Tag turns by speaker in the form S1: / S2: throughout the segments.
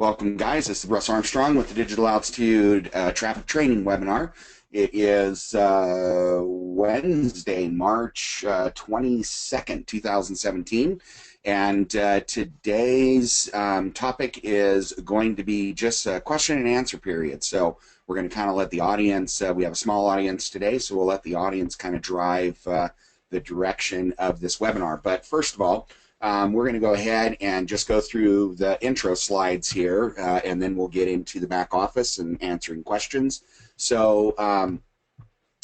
S1: Welcome, guys. This is Russ Armstrong with the Digital Altitude Traffic Training Webinar. It is Wednesday, March 22nd, 2017. And today's topic is going to be just a question and answer period. So we're going to kind of let the audience, we have a small audience today, so we'll let the audience kind of drive the direction of this webinar. But first of all, we're going to go ahead and just go through the intro slides here, and then we'll get into the back office and answering questions. So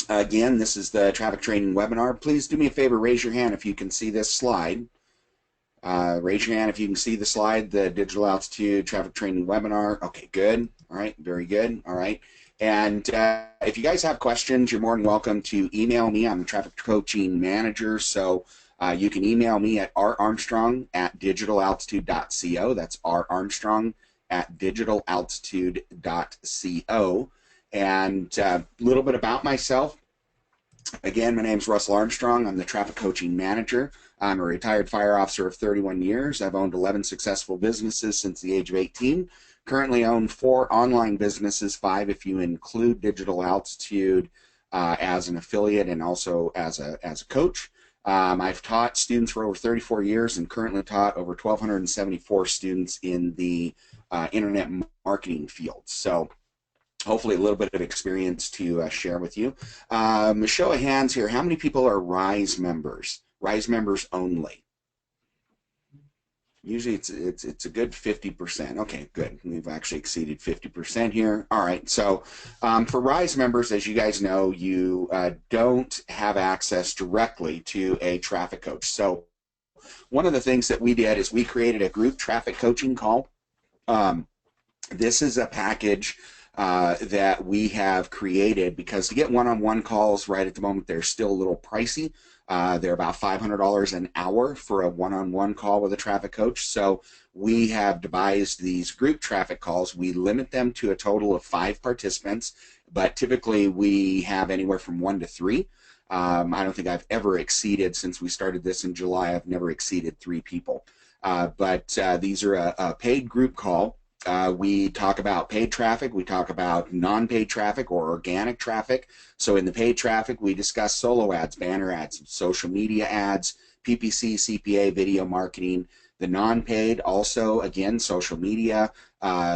S1: again, this is the traffic training webinar. Please do me a favor, raise your hand if you can see this slide. Raise your hand if you can see the slide, the Digital Altitude Traffic Training Webinar. Okay, good. All right, very good. All right. And if you guys have questions, you're more than welcome to email me. I'm the Traffic Coaching Manager, so you can email me at rarmstrong@digitalaltitude.co. That's rarmstrong@digitalaltitude.co. And a little bit about myself. Again, my name is Russell Armstrong. I'm the Traffic Coaching Manager. I'm a retired fire officer of 31 years. I've owned 11 successful businesses since the age of 18. Currently own 4 online businesses, 5 if you include Digital Altitude as an affiliate and also as a coach. I've taught students for over 34 years and currently taught over 1,274 students in the internet marketing field. So hopefully a little bit of experience to share with you. A show of hands here. How many people are RISE members? RISE members only. Usually it's a good 50%. Okay, good. We've actually exceeded 50% here. All right, so for RISE members, as you guys know, you don't have access directly to a traffic coach. So one of the things that we did is we created a group traffic coaching call. This is a package that we have created because to get one-on-one calls right at the moment, they're still a little pricey. They're about $500 an hour for a one-on-one call with a traffic coach. So we have devised these group traffic calls. We limit them to a total of 5 participants, but typically we have anywhere from 1 to 3. I don't think I've ever exceeded, since we started this in July, I've never exceeded 3 people. But these are a paid group call. We talk about paid traffic, we talk about non-paid traffic or organic traffic. So in the paid traffic, we discuss solo ads, banner ads, social media ads, PPC, CPA, video marketing. The non-paid also, again, social media,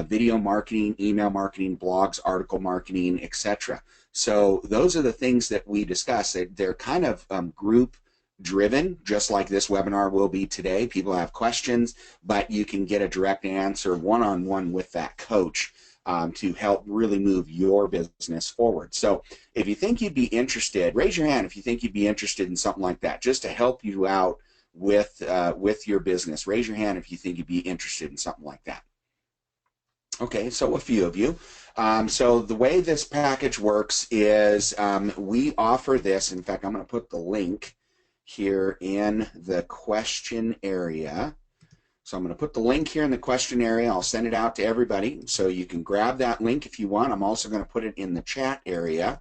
S1: video marketing, email marketing, blogs, article marketing, etc. So those are the things that we discuss. They're kind of group driven, just like this webinar will be today. People have questions, but you can get a direct answer one-on-one with that coach to help really move your business forward. So if you think you'd be interested, raise your hand if you think you'd be interested in something like that, just to help you out with your business. Raise your hand if you think you'd be interested in something like that. Okay, so a few of you. So the way this package works is we offer this. In fact, I'm going to put the link here in the question area. So I'm going to put the link here in the question area. I'll send it out to everybody, so you can grab that link if you want. I'm also going to put it in the chat area.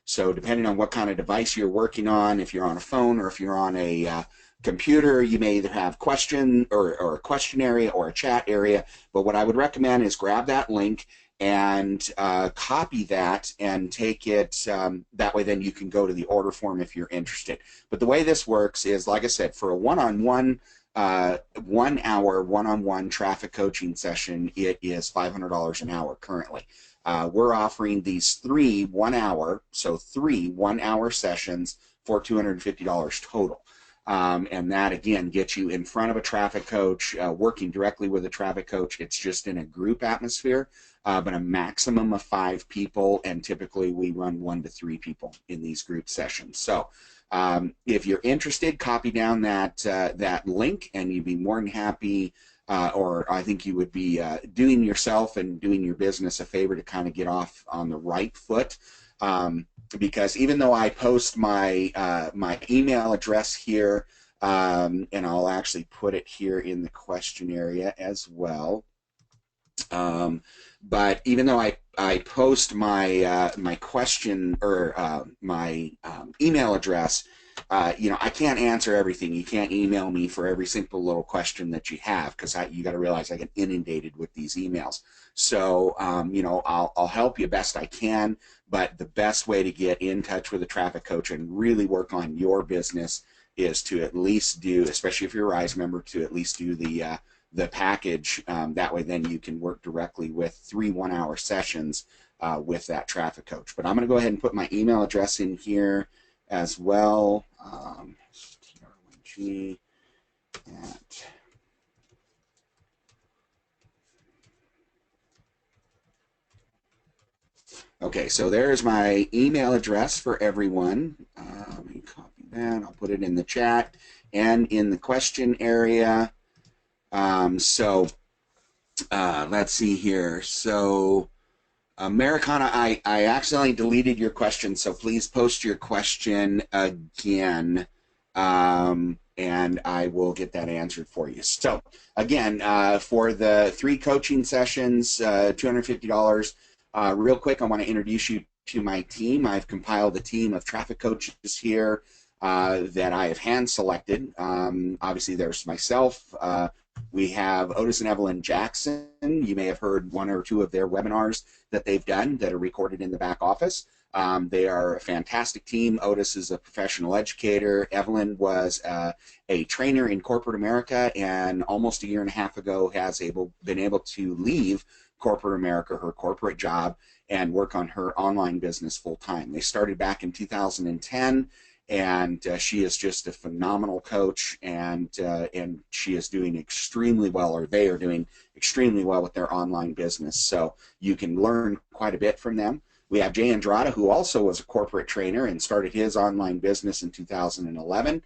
S1: So depending on what kind of device you're working on, if you're on a phone or if you're on a computer, you may either have question or a question area or a chat area. But what I would recommend is grab that link and copy that and take it. That way then you can go to the order form if you're interested. But the way this works is, like I said, for a one-on-one 1 hour one-on-one traffic coaching session, it is $500 an hour currently. We're offering these 3 1-hour, so 3 1-hour sessions for $250 total. And that, again, gets you in front of a traffic coach, working directly with a traffic coach. It's just in a group atmosphere, but a maximum of 5 people, and typically we run 1 to 3 people in these group sessions. So if you're interested, copy down that link, and you'd be more than happy, or I think you would be doing yourself and doing your business a favor to kind of get off on the right foot. Because even though I post my my email address here, and I'll actually put it here in the question area as well. But even though I post my my question or my email address you know, I can't answer everything. You can't email me for every simple little question that you have, because you got to realize I get inundated with these emails. So, you know, I'll help you best I can, but the best way to get in touch with a traffic coach and really work on your business is to at least do, especially if you're a Rise member, to at least do the package. That way, then you can work directly with 3 1-hour sessions with that traffic coach. But I'm going to go ahead and put my email address in here as well. TR1G at Okay, so there's my email address for everyone. Let me copy that. I'll put it in the chat and in the question area. Let's see here. So, Americana, I accidentally deleted your question, so please post your question again, and I will get that answered for you. So, again, for the 3 coaching sessions, $250. Real quick, I want to introduce you to my team. I've compiled a team of traffic coaches here that I have hand-selected. Obviously, there's myself. We have Otis and Evelyn Jackson. You may have heard 1 or 2 of their webinars that they've done that are recorded in the back office. They are a fantastic team. Otis is a professional educator. Evelyn was a trainer in corporate America, and almost a year and a half ago has been able to leave corporate America, her corporate job, and work on her online business full time. They started back in 2010, and she is just a phenomenal coach, and she is doing extremely well, or they are doing extremely well with their online business. So you can learn quite a bit from them. We have Jay Andrada, who also was a corporate trainer and started his online business in 2011.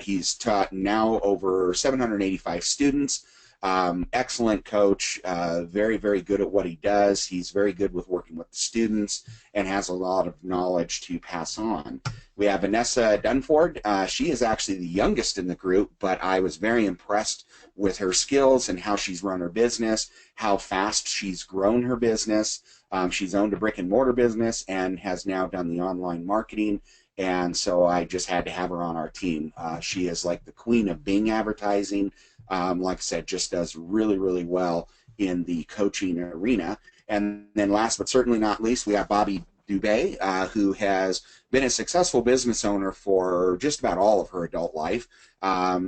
S1: He's taught now over 785 students. Excellent coach, very, very good at what he does. He's very good with working with the students and has a lot of knowledge to pass on. We have Vanessa Dunford. She is actually the youngest in the group, but I was very impressed with her skills and how she's run her business, how fast she's grown her business. She's owned a brick and mortar business and has now done the online marketing. And so I just had to have her on our team. She is like the queen of Bing advertising. Like I said, just does really, really well in the coaching arena. And then last but certainly not least, we have Bobby Dubé, who has been a successful business owner for just about all of her adult life.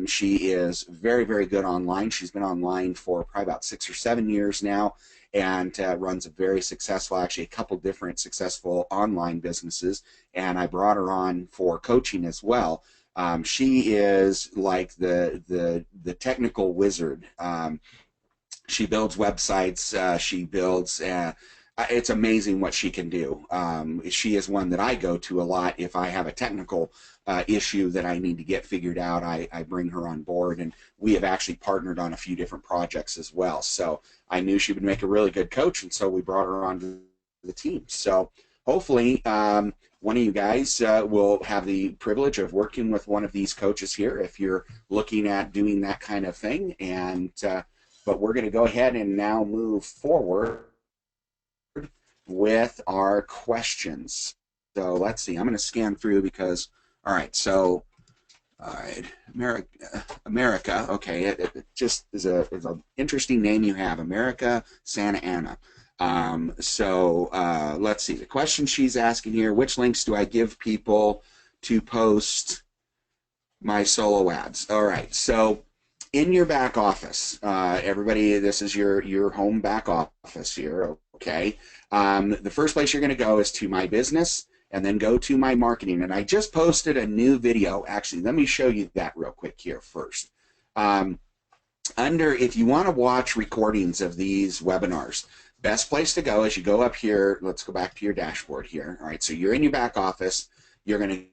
S1: She is very, very good online. She's been online for probably about 6 or 7 years now, and runs a very successful, actually a couple different successful online businesses. And I brought her on for coaching as well. She is like the technical wizard. She builds websites. She builds. It's amazing what she can do. She is one that I go to a lot if I have a technical issue that I need to get figured out. I bring her on board, and we have actually partnered on a few different projects as well. So I knew she would make a really good coach, and so we brought her onto the team. So hopefully one of you guys will have the privilege of working with one of these coaches here if you're looking at doing that kind of thing. And but we're going to go ahead and now move forward with our questions. So let's see. I'm going to scan through because, all right, so, all right, America, okay, it just is an interesting name you have, America Santa Ana. Let's see, the question she's asking here, which links do I give people to post my solo ads? All right, so in your back office, everybody, this is your home back office here, okay? The first place you're going to go is to My Business, and then go to My Marketing. And I just posted a new video. Actually, let me show you that real quick here first. If you want to watch recordings of these webinars, best place to go is you go up here. Let's go back to your dashboard here. All right, so you're in your back office. You're going to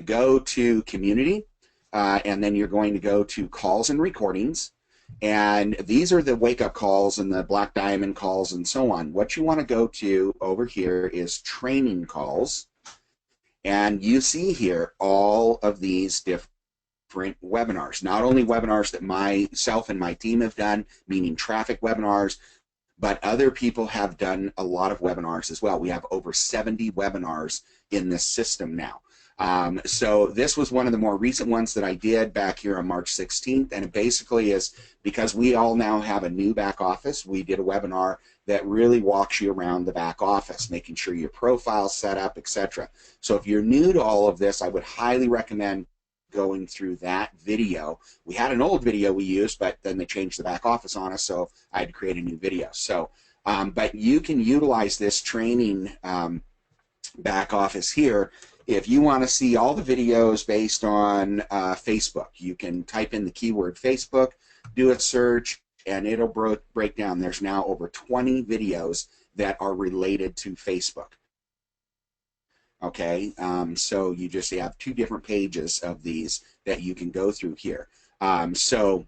S1: go to Community, and then you're going to go to Calls and Recordings. And these are the wake-up calls and the Black Diamond calls and so on. What you want to go to over here is Training Calls. And you see here all of these different webinars. Not only webinars that myself and my team have done, meaning traffic webinars, but other people have done a lot of webinars as well. We have over 70 webinars in this system now. So this was one of the more recent ones that I did back here on March 16th, and it basically is because we all now have a new back office. We did a webinar that really walks you around the back office, making sure your profile's set up, etc. So if you're new to all of this, I would highly recommend going through that video. We had an old video we used, but then they changed the back office on us, so I had to create a new video. So, but you can utilize this training back office here. If you want to see all the videos based on Facebook, you can type in the keyword Facebook, do a search, and it'll break down. There's now over 20 videos that are related to Facebook. Okay, so you just have two different pages of these that you can go through here. So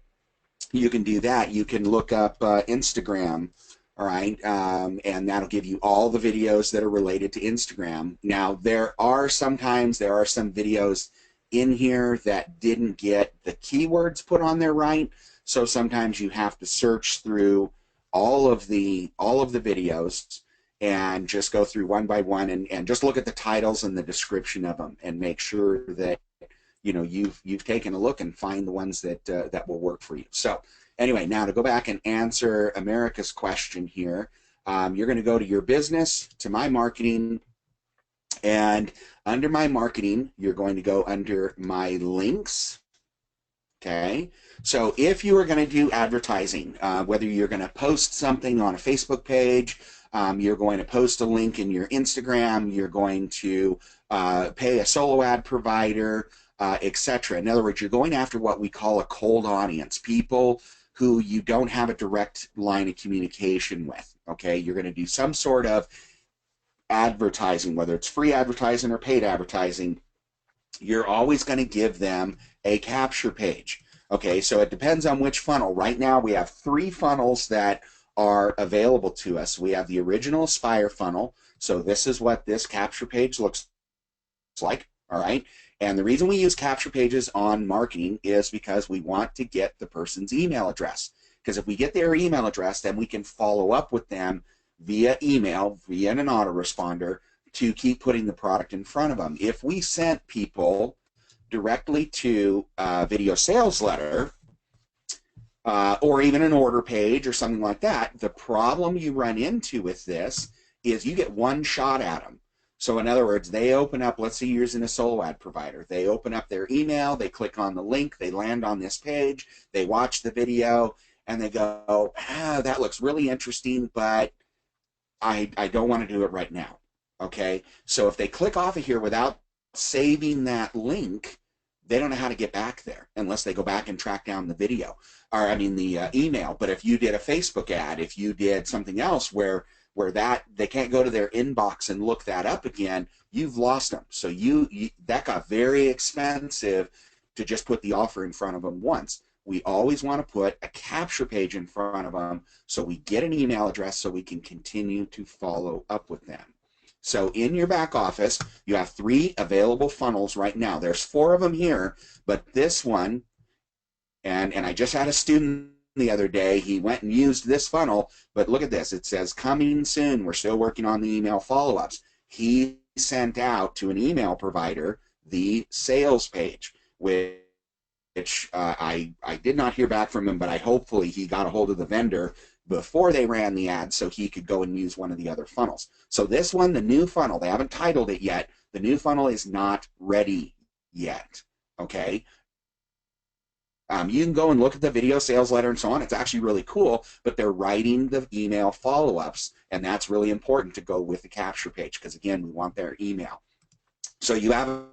S1: you can do that. You can look up Instagram, all right, and that'll give you all the videos that are related to Instagram. Now, there are some videos in here that didn't get the keywords put on there right, so sometimes you have to search through all of the videos and just go through one by one and just look at the titles and the description of them and make sure that you've taken a look and find the ones that that will work for you. So anyway, now to go back and answer America's question here, you're going to go to your business, to my marketing, and under my marketing, you're going to go under my links. Okay, so if you are going to do advertising, whether you're going to post something on a Facebook page, you're going to post a link in your Instagram, you're going to pay a solo ad provider, etc. In other words, you're going after what we call a cold audience, people who you don't have a direct line of communication with. Okay, you're going to do some sort of advertising, whether it's free advertising or paid advertising. You're always going to give them a capture page. Okay, so it depends on which funnel. Right now we have 3 funnels that are available to us. We have the original Aspire funnel. So this is what this capture page looks like, all right? And the reason we use capture pages on marketing is because we want to get the person's email address. Because if we get their email address, then we can follow up with them via email, via an autoresponder, to keep putting the product in front of them. If we sent people directly to a video sales letter, or even an order page or something like that, the problem you run into with this is you get one shot at them. So in other words, they open up, let's say you're using a solo ad provider, they open up their email, they click on the link, they land on this page, they watch the video, and they go, that looks really interesting, but I don't want to do it right now. Okay, so if they click off of here without saving that link, they don't know how to get back there unless they go back and track down the video, or I mean the email. But if you did a Facebook ad, if you did something else where that they can't go to their inbox and look that up again, you've lost them. So that got very expensive to just put the offer in front of them once. We always want to put a capture page in front of them so we get an email address so we can continue to follow up with them. So in your back office, you have 3 available funnels right now. There's 4 of them here, but this one, and I just had a student the other day, he went and used this funnel, but look at this. It says coming soon. We're still working on the email follow-ups. He sent out to an email provider the sales page, which I did not hear back from him, but hopefully he got a hold of the vendor before they ran the ad so he could go and use one of the other funnels. So this one, the new funnel, they haven't titled it yet. The new funnel is not ready yet, okay? You can go and look at the video sales letter and so on. It's actually really cool, but they're writing the email follow-ups, and that's really important to go with the capture page because, again, we want their email. So you have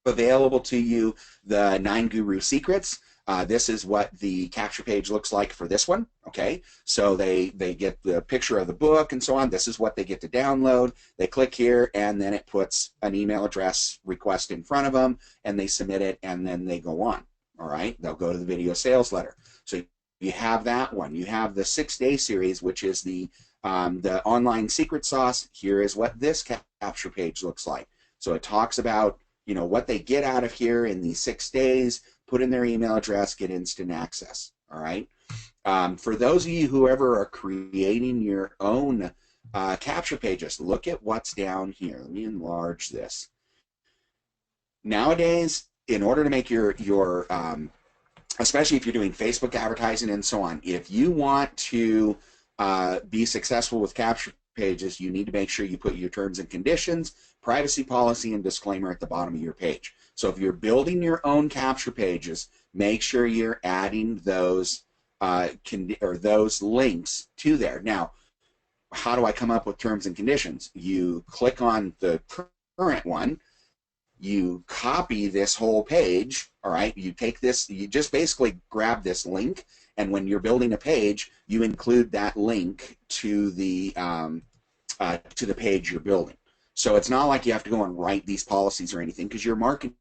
S1: available to you the 9 Guru Secrets. This is what the capture page looks like for this one, okay? So they get the picture of the book and so on. This is what they get to download. They click here, and then it puts an email address request in front of them, and they submit it, and then they go on, all right? They'll go to the video sales letter. So you have that one. You have the 6-day series, which is the online secret sauce. Here is what this capture page looks like. So it talks about, you know, what they get out of here in these 6 days, put in their email address, get instant access, all right? For those of you who ever are creating your own capture pages, look at what's down here. Let me enlarge this. Nowadays, in order to make your especially if you're doing Facebook advertising and so on, if you want to be successful with capture pages, you need to make sure you put your terms and conditions, privacy policy, and disclaimer at the bottom of your page. So if you're building your own capture pages, make sure you're adding those those links to there. Now, how do I come up with terms and conditions? You click on the current one, you copy this whole page, all right? You take this, you just basically grab this link, and when you're building a page, you include that link to the page you're building. So it's not like you have to go and write these policies or anything, because you're marketing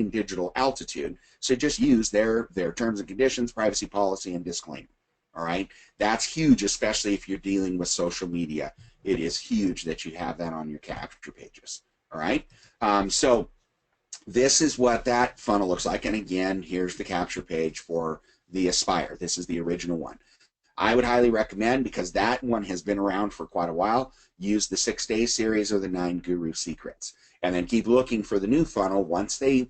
S1: digital altitude. So just use their terms and conditions, privacy policy, and disclaimer. All right, that's huge, especially if you're dealing with social media. It is huge that you have that on your capture pages. All right, so this is what that funnel looks like. And again, here's the capture page for the Aspire. This is the original one. I would highly recommend, because that one has been around for quite a while, use the 6-day series or the 9 Guru Secrets. And then keep looking for the new funnel. Once they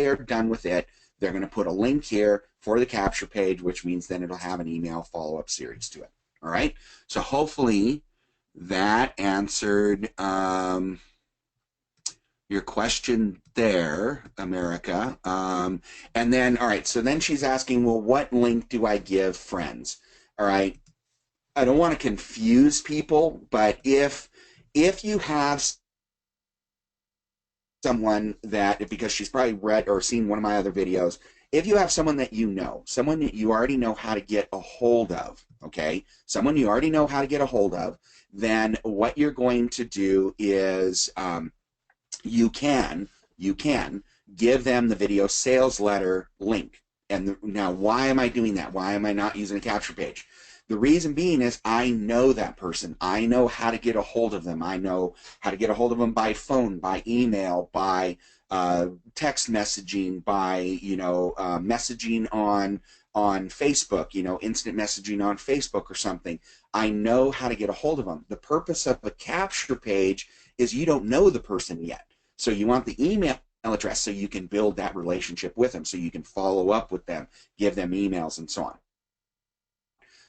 S1: are done with it, they're going to put a link here for the capture page, which means then it'll have an email follow-up series to it. All right? So hopefully that answered your question there, America. And then, all right, so then she's asking, well, what link do I give friends? All right, I don't want to confuse people, but if you have someone that, because she's probably read or seen one of my other videos, if you have someone that you know, someone that you already know how to get a hold of, okay, someone you already know how to get a hold of, then what you're going to do is you can give them the video sales letter link. And now, why am I doing that? Why am I not using a capture page? The reason being is I know that person. I know how to get a hold of them. I know how to get a hold of them by phone, by email, by text messaging, by messaging on Facebook, instant messaging on Facebook or something. I know how to get a hold of them. The purpose of a capture page is you don't know the person yet. So you want the email address so you can build that relationship with them, so you can follow up with them, give them emails, and so on.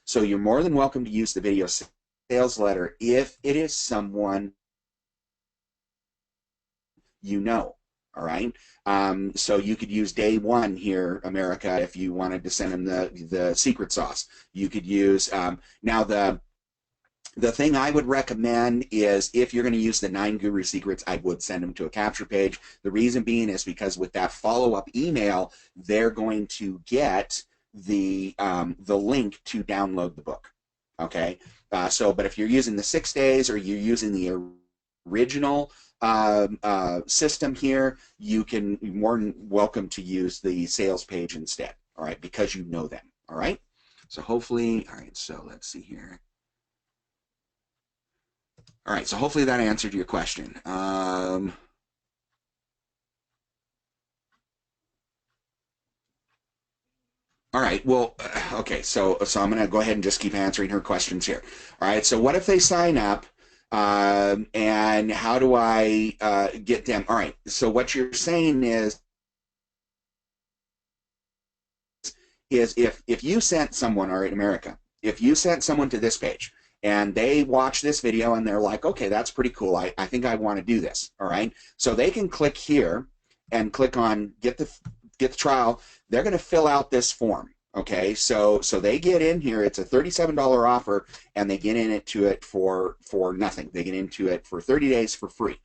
S1: So you're more than welcome to use the video sales letter if it is someone you know. All right. So you could use day one here, America, if you wanted to send them the secret sauce. You could use now the thing I would recommend is, if you're going to use the 9 Guru Secrets, I would send them to a capture page. The reason being is because with that follow-up email, they're going to get the link to download the book. Okay. But if you're using the 6 days or you're using the original system here, you're more than welcome to use the sales page instead. All right, because you know them. All right. So hopefully, all right. So let's see here. All right, so hopefully that answered your question. All right, well, okay, so I'm going to go ahead and just keep answering her questions here. All right, so what if they sign up, and how do I get them? All right, so what you're saying is if you sent someone, all right, America, if you sent someone to this page, and they watch this video and they're like, okay, that's pretty cool. I think I want to do this. All right. So they can click here and click on get the trial. They're going to fill out this form. Okay. So they get in here. It's a $37 offer, and they get into it for nothing. They get into it for 30 days for free.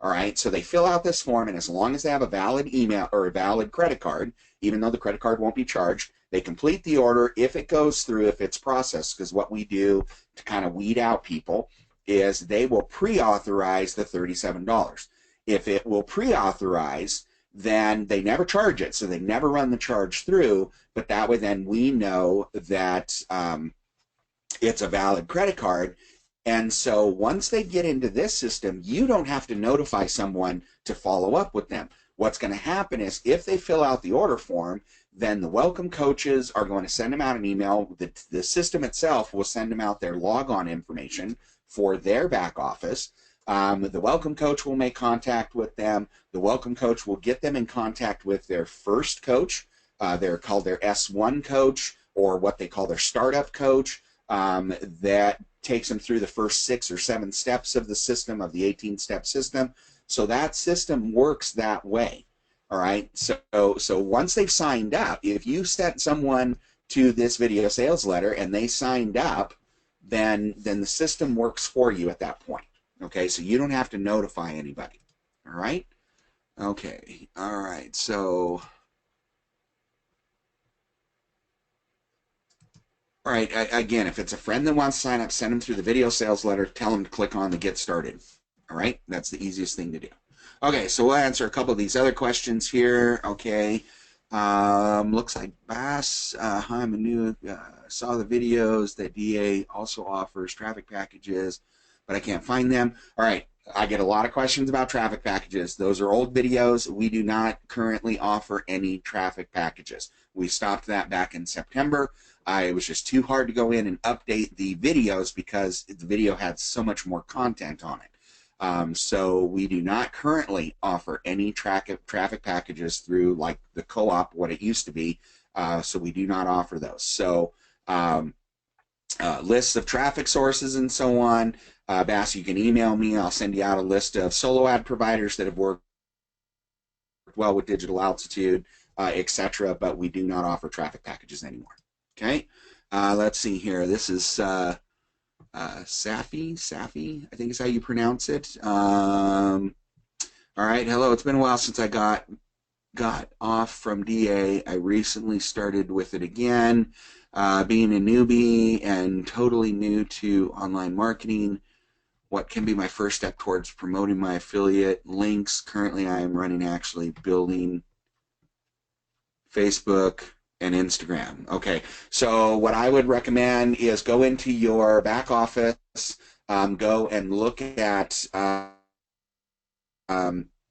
S1: All right. So they fill out this form, and as long as they have a valid email or a valid credit card, even though the credit card won't be charged, they complete the order. If it goes through, if it's processed, because what we do to kind of weed out people is they will pre-authorize the $37. If it will pre-authorize, then they never charge it, so they never run the charge through, but that way then we know that it's a valid credit card. And so once they get into this system, you don't have to notify someone to follow up with them. What's going to happen is if they fill out the order form, then the welcome coaches are going to send them out an email. The system itself will send them out their logon information for their back office. The welcome coach will make contact with them. The welcome coach will get them in contact with their first coach. They're called their S1 coach, or what they call their startup coach. That takes them through the first 6 or 7 steps of the system, of the 18-step system. So that system works that way. All right. So once they've signed up, if you sent someone to this video sales letter and they signed up, then the system works for you at that point. Okay. So you don't have to notify anybody. All right. Okay. All right. So, all right. Again, if it's a friend that wants to sign up, send them through the video sales letter. Tell them to click on the Get Started. All right. That's the easiest thing to do. Okay, so we'll answer a couple of these other questions here. Okay, looks like Bass, hi, I'm a new, saw the videos that DA also offers traffic packages, but I can't find them. All right, I get a lot of questions about traffic packages. Those are old videos. We do not currently offer any traffic packages. We stopped that back in September. It was just too hard to go in and update the videos because the video had so much more content on it. So we do not currently offer any traffic packages through like the co-op, what it used to be. So we do not offer those. So lists of traffic sources and so on. Bass, you can email me. I'll send you out a list of solo ad providers that have worked well with Digital Altitude, etc. But we do not offer traffic packages anymore. Okay. Let's see here. This is Safi, I think is how you pronounce it. All right, hello. It's been a while since I got off from DA. I recently started with it again. Being a newbie and totally new to online marketing, what can be my first step towards promoting my affiliate links? Currently, I am running actually building Facebook and Instagram. Okay, so what I would recommend is go into your back office, go and look at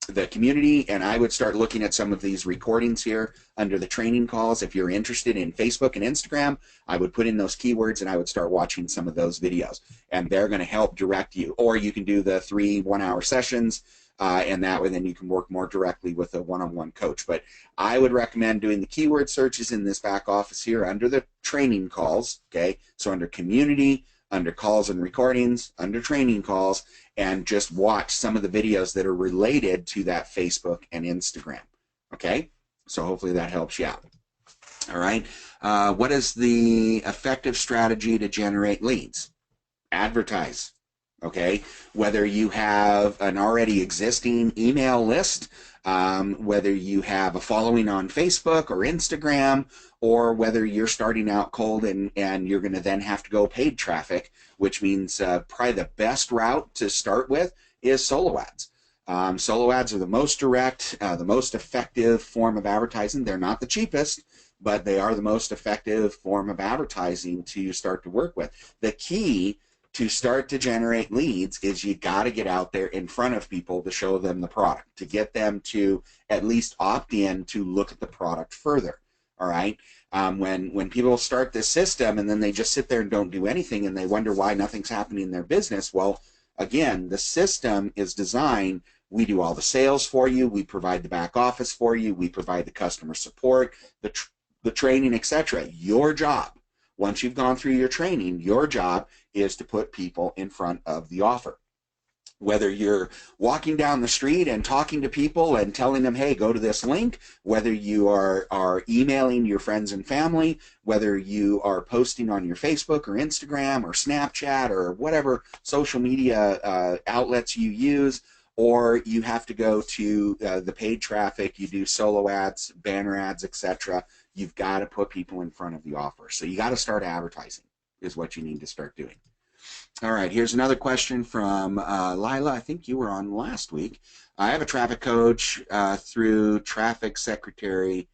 S1: the community, and I would start looking at some of these recordings here under the training calls. If you're interested in Facebook and Instagram, I would put in those keywords and I would start watching some of those videos, and they're going to help direct you. Or you can do the 3 one-hour sessions, and that way then you can work more directly with a one-on-one coach. But I would recommend doing the keyword searches in this back office here under the training calls, okay? So under community, under calls and recordings, under training calls, and just watch some of the videos that are related to that Facebook and Instagram, okay? So hopefully that helps you out. All right, what is the effective strategy to generate leads? Advertise. Okay, whether you have an already existing email list, whether you have a following on Facebook or Instagram, or whether you're starting out cold and you're going to then have to go paid traffic, which means probably the best route to start with is solo ads. Solo ads are the most direct, the most effective form of advertising. They're not the cheapest, but they are the most effective form of advertising to start to work with. The key to start to generate leads is you got to get out there in front of people to show them the product, to get them to at least opt in to look at the product further. All right. When people start this system and then they just sit there and don't do anything and they wonder why nothing's happening in their business, well, again, the system is designed. We do all the sales for you. We provide the back office for you. We provide the customer support, the training, etc. Your job, once you've gone through your training, your job is to put people in front of the offer. Whether you're walking down the street and talking to people and telling them, hey, go to this link, whether you are emailing your friends and family, whether you are posting on your Facebook or Instagram or Snapchat or whatever social media outlets you use, or you have to go to the paid traffic, you do solo ads, banner ads, etc. You've got to put people in front of the offer. So you got to start advertising is what you need to start doing. All right, here's another question from Lila. I think you were on last week. I have a traffic coach through Traffic Secretary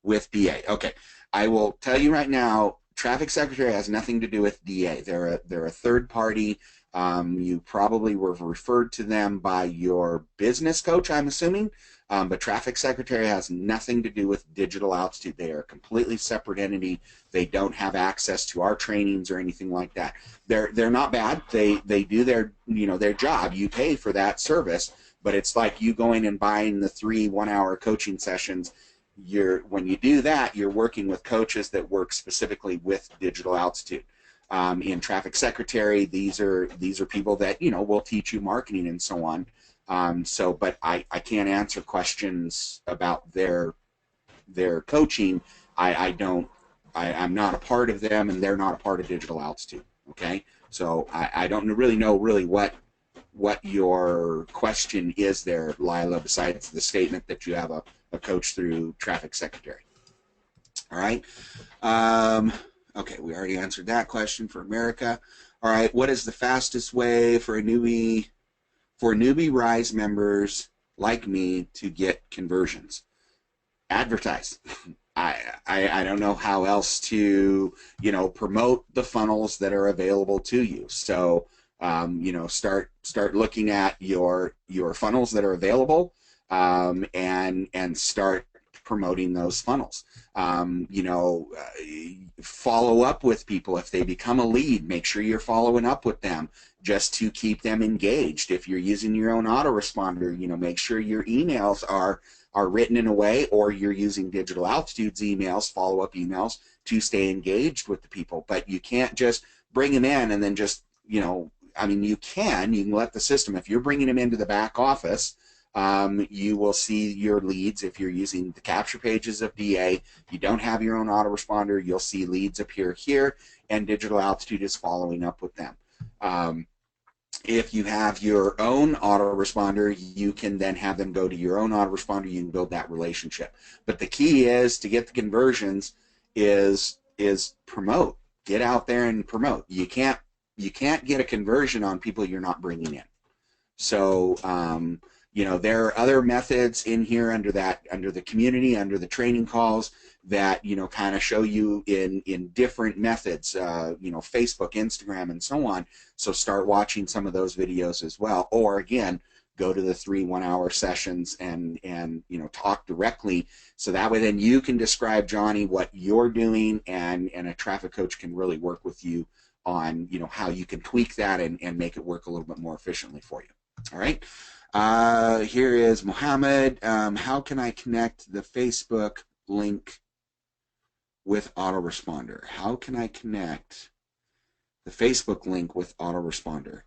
S1: with DA. Okay, I will tell you right now, Traffic Secretary has nothing to do with DA. They're a third party. You probably were referred to them by your business coach, I'm assuming. But Traffic Secretary has nothing to do with Digital Altitude. They are a completely separate entity. They don't have access to our trainings or anything like that. They're not bad. They do their their job. You pay for that service, but it's like you going and buying the 3 1-hour coaching sessions. When you do that, you're working with coaches that work specifically with Digital Altitude. In Traffic Secretary, these are people that will teach you marketing and so on. But I can't answer questions about their coaching. I'm not a part of them, and they're not a part of Digital Altitude. Okay, so I don't really know what your question is there, Lila, besides the statement that you have a coach through Traffic Secretary. All right. Okay, we already answered that question for America. All right, what is the fastest way for newbie Rise members like me to get conversions? Advertise. I don't know how else to promote the funnels that are available to you. So start looking at your funnels that are available, and start promoting those funnels. Follow up with people. If they become a lead, make sure you're following up with them just to keep them engaged. If you're using your own autoresponder, make sure your emails are written in a way, or you're using Digital Altitude's emails, follow-up emails, to stay engaged with the people. But you can't just bring them in and then just, you can let the system, if you're bringing them into the back office, you will see your leads. If you're using the capture pages of DA, you don't have your own autoresponder, you'll see leads appear here, and Digital Altitude is following up with them. If you have your own autoresponder, you can then have them go to your own autoresponder. You can build that relationship. But the key is to get the conversions is promote. Get out there and promote. You can't get a conversion on people you're not bringing in. So there are other methods in here under the community, under the training calls, that kind of show you in different methods, Facebook, Instagram, and so on. So start watching some of those videos as well, or again, go to the 3 1-hour sessions and talk directly, so that way then you can describe, Johnny, what you're doing, and a traffic coach can really work with you on how you can tweak that and make it work a little bit more efficiently for you. All right. Here is Mohammed. How can I connect the Facebook link with autoresponder? How can I connect the Facebook link with autoresponder?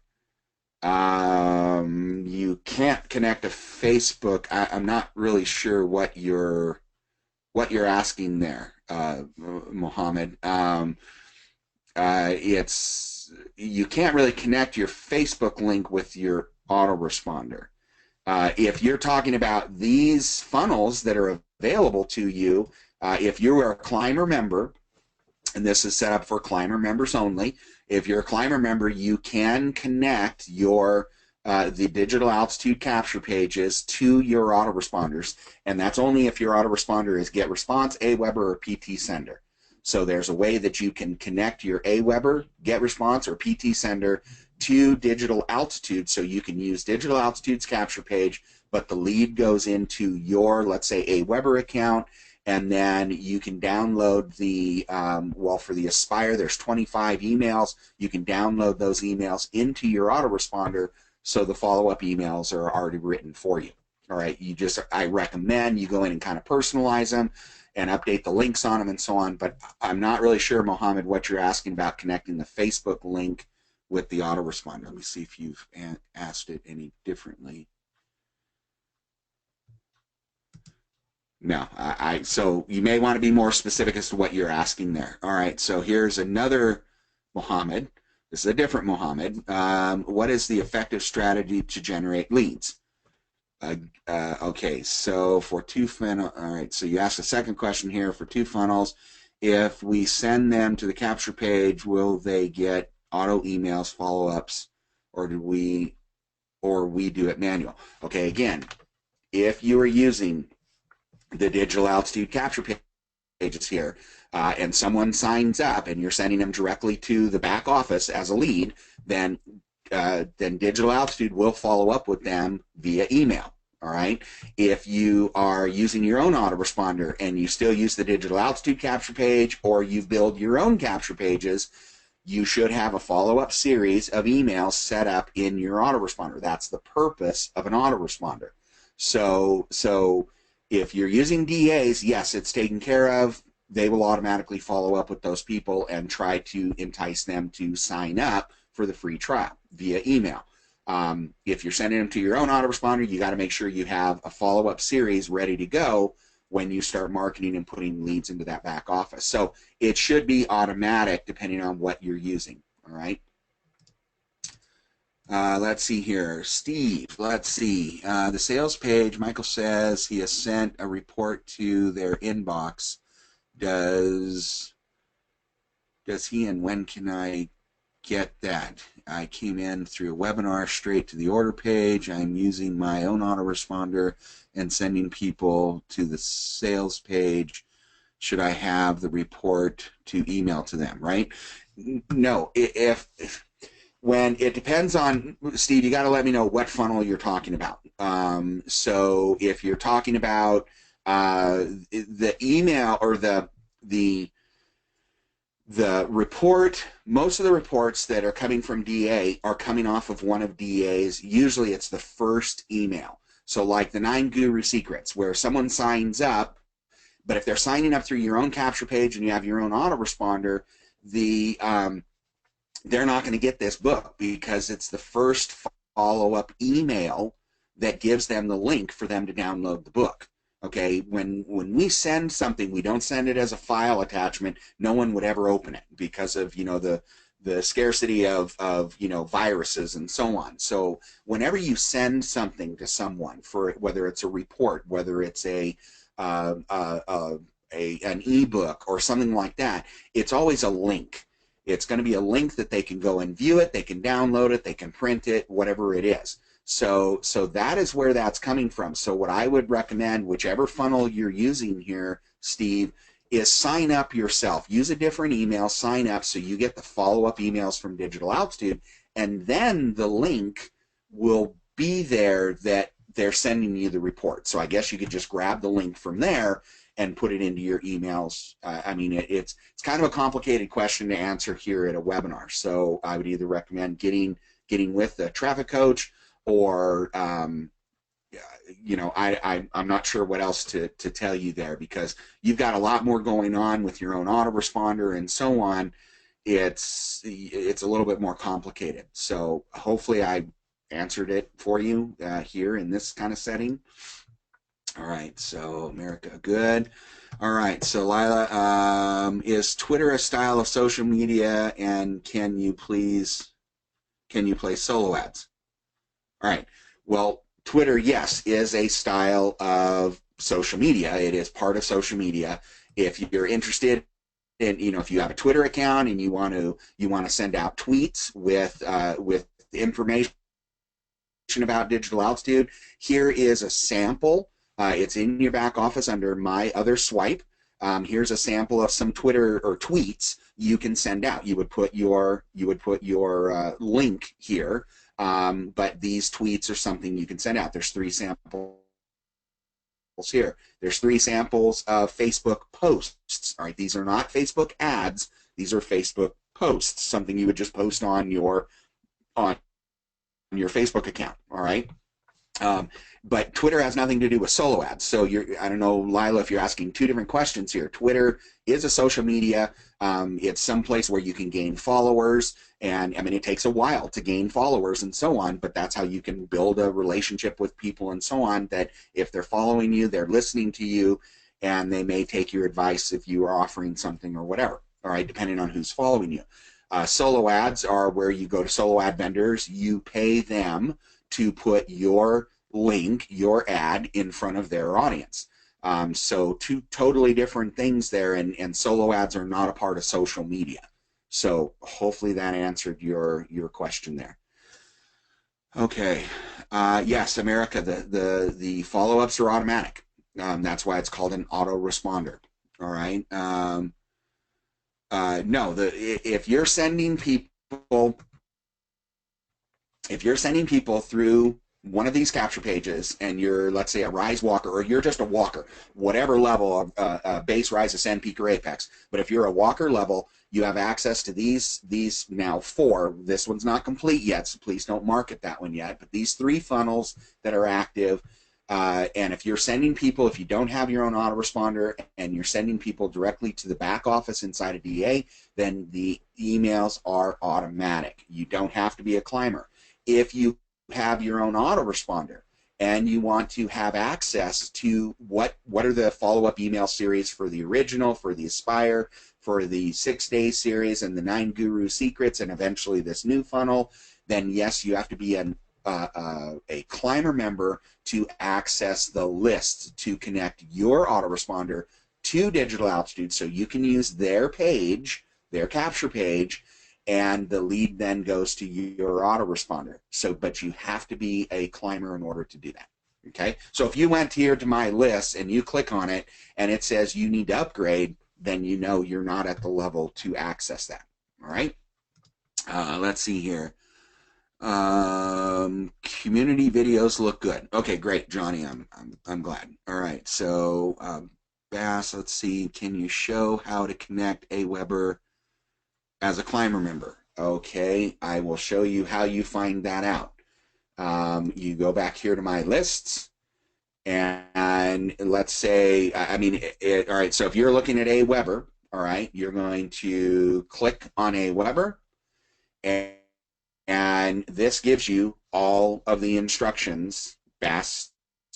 S1: You can't connect a Facebook. I'm not really sure what you're asking there, Mohammed. You can't really connect your Facebook link with your autoresponder. If you're talking about these funnels that are available to you, if you are a Climber member, and this is set up for Climber members only, if you're a Climber member, you can connect your the Digital Altitude capture pages to your autoresponders, and that's only if your autoresponder is GetResponse, Aweber, or PT Sender. So there's a way that you can connect your Aweber, GetResponse, or PT Sender to Digital Altitude, so you can use Digital Altitude's capture page, but the lead goes into your, let's say, Aweber account, and then you can download the, for the Aspire, there's 25 emails. You can download those emails into your autoresponder, so the follow-up emails are already written for you. All right, I recommend you go in and kind of personalize them and update the links on them and so on, but I'm not really sure, Mohammed, what you're asking about connecting the Facebook link with the autoresponder. Let me see if you've asked it any differently. No, so you may want to be more specific as to what you're asking there. All right, so here's another Mohammed. This is a different Mohammed. What is the effective strategy to generate leads? Okay, so for 2 funnels, all right, so you asked a second question here. For 2 funnels, if we send them to the capture page, will they get auto emails, follow-ups, or we do it manual? Okay, again, if you are using the Digital Altitude capture pages here, and someone signs up and you're sending them directly to the back office as a lead, then Digital Altitude will follow up with them via email. All right. If you are using your own autoresponder and you still use the digital altitude capture page, or you build your own capture pages, you should have a follow-up series of emails set up in your autoresponder. That's the purpose of an autoresponder. So if you're using DAs, yes, it's taken care of. They will automatically follow up with those people and try to entice them to sign up for the free trial via email. If you're sending them to your own autoresponder, you got to make sure you have a follow-up series ready to go when you start marketing and putting leads into that back office. So it should be automatic depending on what you're using. All right. Let's see here. Steve, let's see. The sales page, Michael says he has sent a report to their inbox. Does he, and when can I get that? I came in through a webinar straight to the order page. I'm using my own autoresponder and sending people to the sales page. Should I have the report to email to them, right? No, when it depends on, Steve, you got to let me know what funnel you're talking about. So if you're talking about the email or the report, most of the reports that are coming from DA are coming off of one of DA's. Usually it's the first email. So like the 9 Guru Secrets, where someone signs up, but if they're signing up through your own capture page and you have your own autoresponder, they're not going to get this book because it's the first follow-up email that gives them the link for them to download the book. Okay, when we send something, we don't send it as a file attachment. No one would ever open it because of, you know, the scarcity of you know, viruses and so on. So whenever you send something to someone, for whether it's a report, whether it's an ebook or something like that, it's always a link. It's going to be a link that they can go and view it, they can download it, they can print it, whatever it is. So that is where that's coming from. So what I would recommend, whichever funnel you're using here, Steve, is sign up yourself. Use a different email, sign up so you get the follow-up emails from Digital Altitude, and then the link will be there that they're sending you the report. So I guess you could just grab the link from there and put it into your emails. I mean, it's kind of a complicated question to answer here at a webinar. So I would either recommend getting with a traffic coach, or you know, I'm not sure what else to tell you there, because you've got a lot more going on with your own autoresponder and so on. It's a little bit more complicated. So hopefully I answered it for you here in this kind of setting. All right, so America, good. All right, so Lila, is Twitter a style of social media, and can you play solo ads? All right, well, Twitter, yes, is a style of social media. It is part of social media. If you're interested in, you know, if you have a Twitter account and you want to send out tweets with information about Digital Altitude, here is a sample. It's in your back office under My Other Swipe. Here's a sample of some Twitter or tweets you can send out. You would put your link here, but these tweets are something you can send out. There's 3 samples here. There's 3 samples of Facebook posts. All right, these are not Facebook ads. These are Facebook posts, something you would just post on your Facebook account. All right. But Twitter has nothing to do with solo ads. So I don't know, Lila, if you're asking 2 different questions here. Twitter is a social media. It's some place where you can gain followers, and I mean, it takes a while to gain followers and so on, but that's how you can build a relationship with people and so on, that if they're following you, they're listening to you, and they may take your advice if you are offering something or whatever, all right, depending on who's following you. Solo ads are where you go to solo ad vendors, you pay them to put your link, your ad, in front of their audience. So 2 totally different things there, and solo ads are not a part of social media. So hopefully that answered your question there. Okay, yes, America, the follow-ups are automatic. That's why it's called an autoresponder. All right. No, if you're sending people through one of these capture pages and you're, let's say, a Rise walker, or you're just a walker, whatever level of base, Rise, Ascend, Peak, or Apex. But if you're a walker level, you have access to these now 4. This one's not complete yet, so please don't market that one yet. But these 3 funnels that are active. And if you're sending people, if you don't have your own autoresponder and you're sending people directly to the back office inside of DA, then the emails are automatic. You don't have to be a climber. If you have your own autoresponder and you want to have access to what are the follow-up email series for the original, for the Aspire, for the 6-day series, and the 9 Guru Secrets, and eventually this new funnel, then yes, you have to be a climber member to access the list to connect your autoresponder to Digital Altitude, so you can use their page, their capture page, and the lead then goes to your autoresponder. So, but you have to be a climber in order to do that. Okay, so if you went here to my list and you click on it and it says you need to upgrade, then you know you're not at the level to access that. All right, let's see here. Community videos look good. Okay, great, Johnny. I'm glad. All right, so Bass, let's see. Can you show how to connect Aweber as a climber member? Okay, I will show you how you find that out. You go back here to my lists, and let's say, all right, so if you're looking at Aweber, all right, you're going to click on Aweber, and this gives you all of the instructions best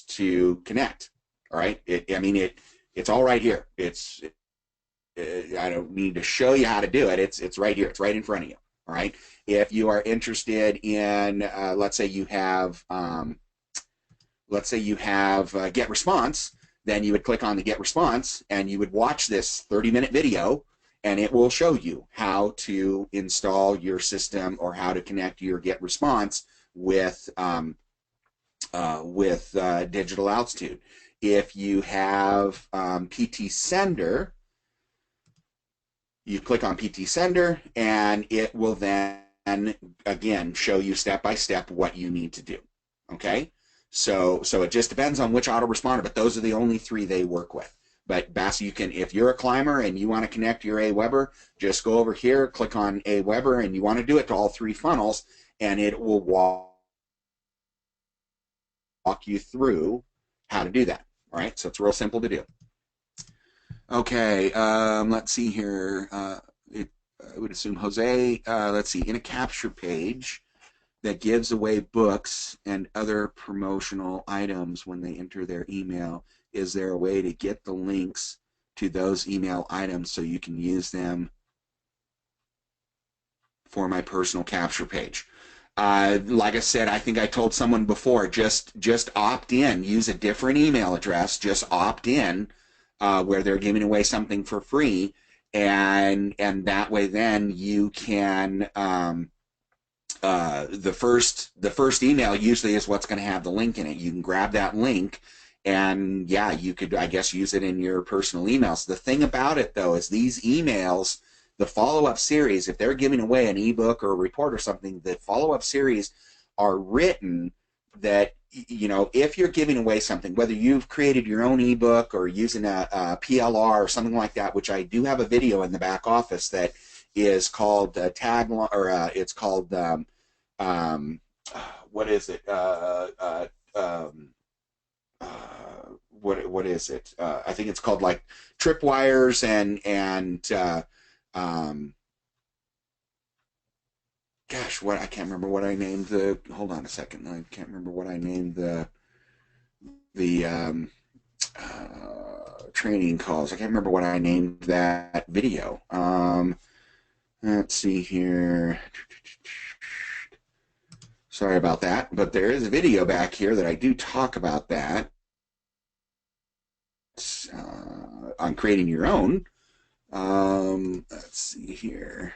S1: to connect. All right, it's all right here. I don't need to show you how to do it. It's right here. It's right in front of you. All right. If you are interested in, let's say you have Get Response, then you would click on the Get Response, and you would watch this 30-minute video, and it will show you how to install your system or how to connect your Get Response with Digital Altitude. If you have PT Sender, you click on PT Sender, and it will then, again, show you step by step what you need to do. Okay? So it just depends on which autoresponder, but those are the only 3 they work with. But Bass, you can, if you're a climber and you want to connect your Aweber, just go over here, click on Aweber, and you want to do it to all 3 funnels, and it will walk you through how to do that. All right? So it's real simple to do. Okay, let's see here. I would assume Jose, let's see, in a capture page that gives away books and other promotional items when they enter their email, is there a way to get the links to those email items so you can use them for my personal capture page? Like I said, I think I told someone before, just opt in, use a different email address, just opt in, where they're giving away something for free, and that way then you can the first email usually is what's going to have the link in it. You can grab that link, and yeah, you could, I guess, use it in your personal emails. The thing about it though is these emails, the follow-up series, if they're giving away an ebook or a report or something, the follow-up series are written that, you know, if you're giving away something, whether you've created your own ebook or using a PLR or something like that, which I do have a video in the back office that is called tagline, or it's called what is it? What is it? I think it's called like tripwires and gosh, what, I can't remember what I named the. Hold on a second, I can't remember what I named the training calls. I can't remember what I named that video. Let's see here. Sorry about that, but there is a video back here that I do talk about that on creating your own. Let's see here.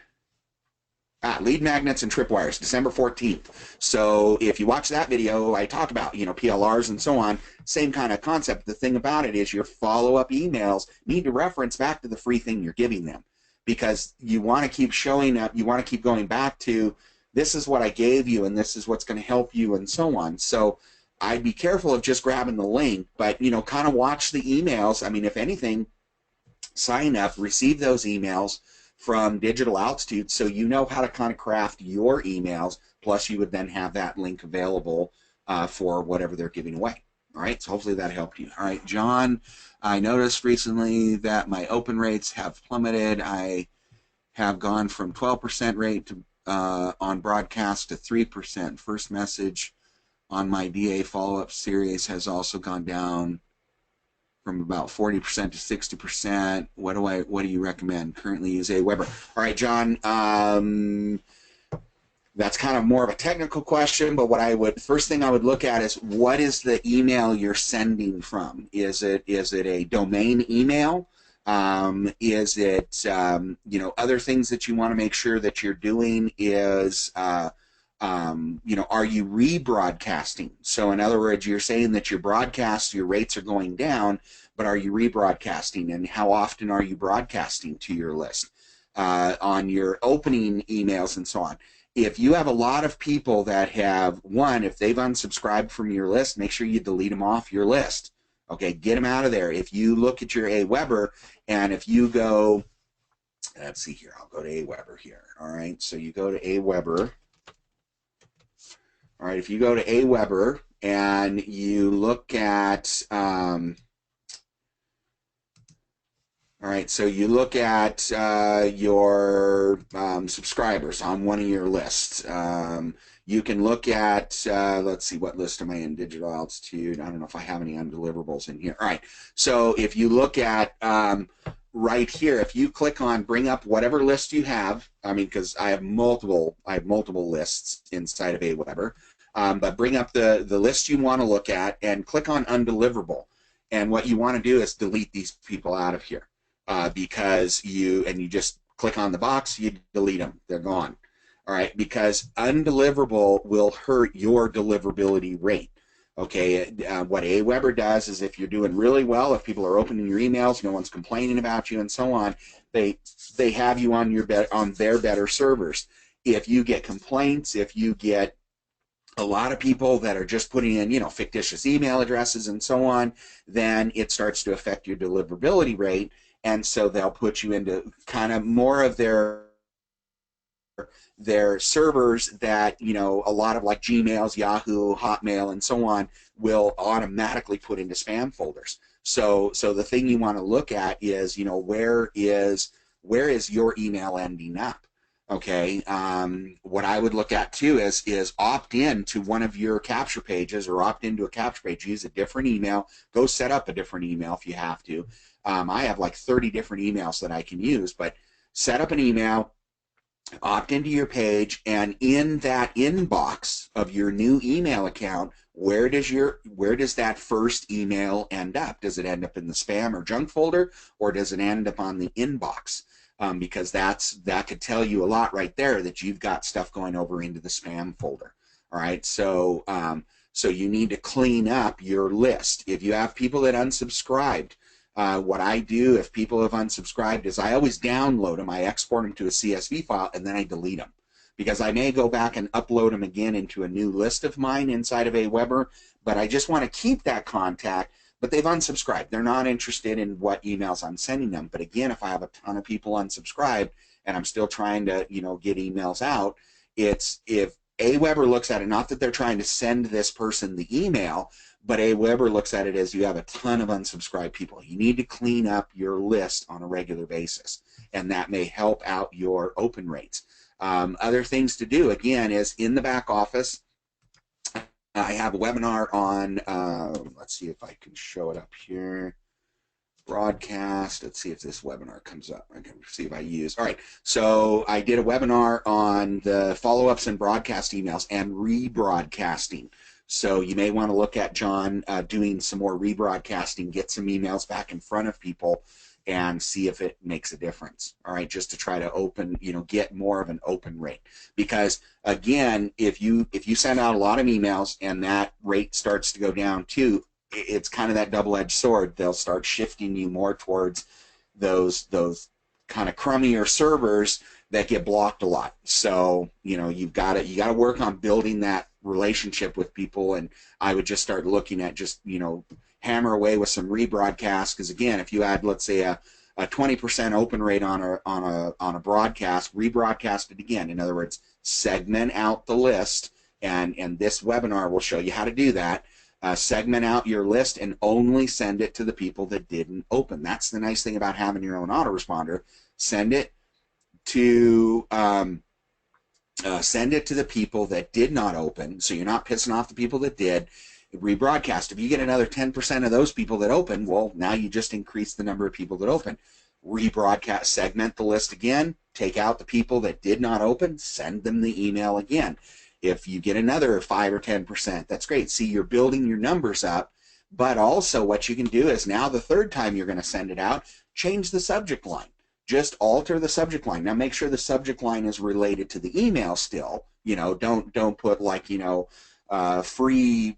S1: Lead magnets and tripwires, December 14th. So if you watch that video, I talk about, you know, PLRs and so on, same kind of concept. The thing about it is your follow-up emails need to reference back to the free thing you're giving them, because you want to keep showing up, you want to keep going back to this is what I gave you, and this is what's going to help you, and so on. So I'd be careful of just grabbing the link, but, you know, kind of watch the emails. I mean, if anything, sign up, receive those emails from Digital Altitude so you know how to kind of craft your emails, plus you would then have that link available for whatever they're giving away. All right, so hopefully that helped you. All right, John, I noticed recently that my open rates have plummeted. I have gone from 12% rate to, on broadcast to 3%. First message on my DA follow-up series has also gone down from about 40% to 60%. What do you recommend? Currently use Aweber. All right, John, that's kind of more of a technical question, but first thing I would look at is, what is the email you're sending from? Is it a domain email? Is it, you know, other things that you want to make sure that you're doing is, you know, are you rebroadcasting? So in other words, you're saying that your rates are going down, but are you rebroadcasting, and how often are you broadcasting to your list on your opening emails and so on? If you have a lot of people that have, if they've unsubscribed from your list, make sure you delete them off your list. Okay, get them out of there. If you look at your Aweber, and if you go, let's see here, I'll go to Aweber here. All right, so you go to Aweber. All right, if you go to Aweber and you look at, all right, so you look at your subscribers on one of your lists. You can look at, let's see, what list am I in? Digital Altitude. I don't know if I have any undeliverable in here. All right, so if you look at right here, if you click on bring up whatever list you have, I mean, because I have multiple lists inside of Aweber, but bring up the list you want to look at and click on undeliverable. And what you want to do is delete these people out of here. Because you just click on the box, you delete them, they're gone. All right, because undeliverable will hurt your deliverability rate. Okay, what Aweber does is, if you're doing really well, if people are opening your emails, no one's complaining about you and so on, they have you on their better servers. If you get complaints, if you get a lot of people that are just putting in, you know, fictitious email addresses and so on, then it starts to affect your deliverability rate. And so they'll put you into kind of more of their servers that, you know, a lot of like Gmails, Yahoo, Hotmail, and so on will automatically put into spam folders. So the thing you want to look at is, you know, where is your email ending up? Okay, what I would look at too is opt in to one of your capture pages, or opt into a capture page. Use a different email. Go set up a different email if you have to. I have like 30 different emails that I can use, but set up an email, opt into your page, and in that inbox of your new email account, where does that first email end up? Does it end up in the spam or junk folder, or does it end up on the inbox? Because that could tell you a lot right there, that you've got stuff going over into the spam folder. All right, so so you need to clean up your list. If you have people that unsubscribed, what I do if people have unsubscribed is I always download them, I export them to a CSV file, and then I delete them. Because I may go back and upload them again into a new list of mine inside of Aweber, but I just want to keep that contact, but they've unsubscribed. They're not interested in what emails I'm sending them. But again, if I have a ton of people unsubscribed and I'm still trying to, you know, get emails out, it's, if Aweber looks at it, not that they're trying to send this person the email, but Aweber looks at it as, you have a ton of unsubscribed people. You need to clean up your list on a regular basis, and that may help out your open rates. Other things to do, again, is in the back office, I have a webinar on, let's see if I can show it up here. Broadcast. Let's see if this webinar comes up. I can see if I use. All right. So I did a webinar on the follow-ups and broadcast emails and rebroadcasting. So you may want to look at John doing some more rebroadcasting, get some emails back in front of people, and see if it makes a difference. All right, just to try to open, you know, get more of an open rate. Because again, if you send out a lot of emails and that rate starts to go down too, it's kind of that double-edged sword. They'll start shifting you more towards those kind of crummier servers that get blocked a lot. So, you know, you got to work on building that relationship with people. And I would just start looking at just, you know, hammer away with some rebroadcasts. Because again, if you had, let's say, a 20% open rate on a broadcast, rebroadcast it again. In other words, segment out the list, and this webinar will show you how to do that. Segment out your list and only send it to the people that didn't open. That's the nice thing about having your own autoresponder. Send it to the people that did not open, so you're not pissing off the people that did. Rebroadcast. If you get another 10% of those people that open, well, now you just increase the number of people that open. Rebroadcast, segment the list again, take out the people that did not open, send them the email again. If you get another 5 or 10%, that's great. See, you're building your numbers up, but also what you can do is now the third time you're going to send it out, change the subject line. Just alter the subject line. Now make sure the subject line is related to the email still. You know, don't put like, you know, free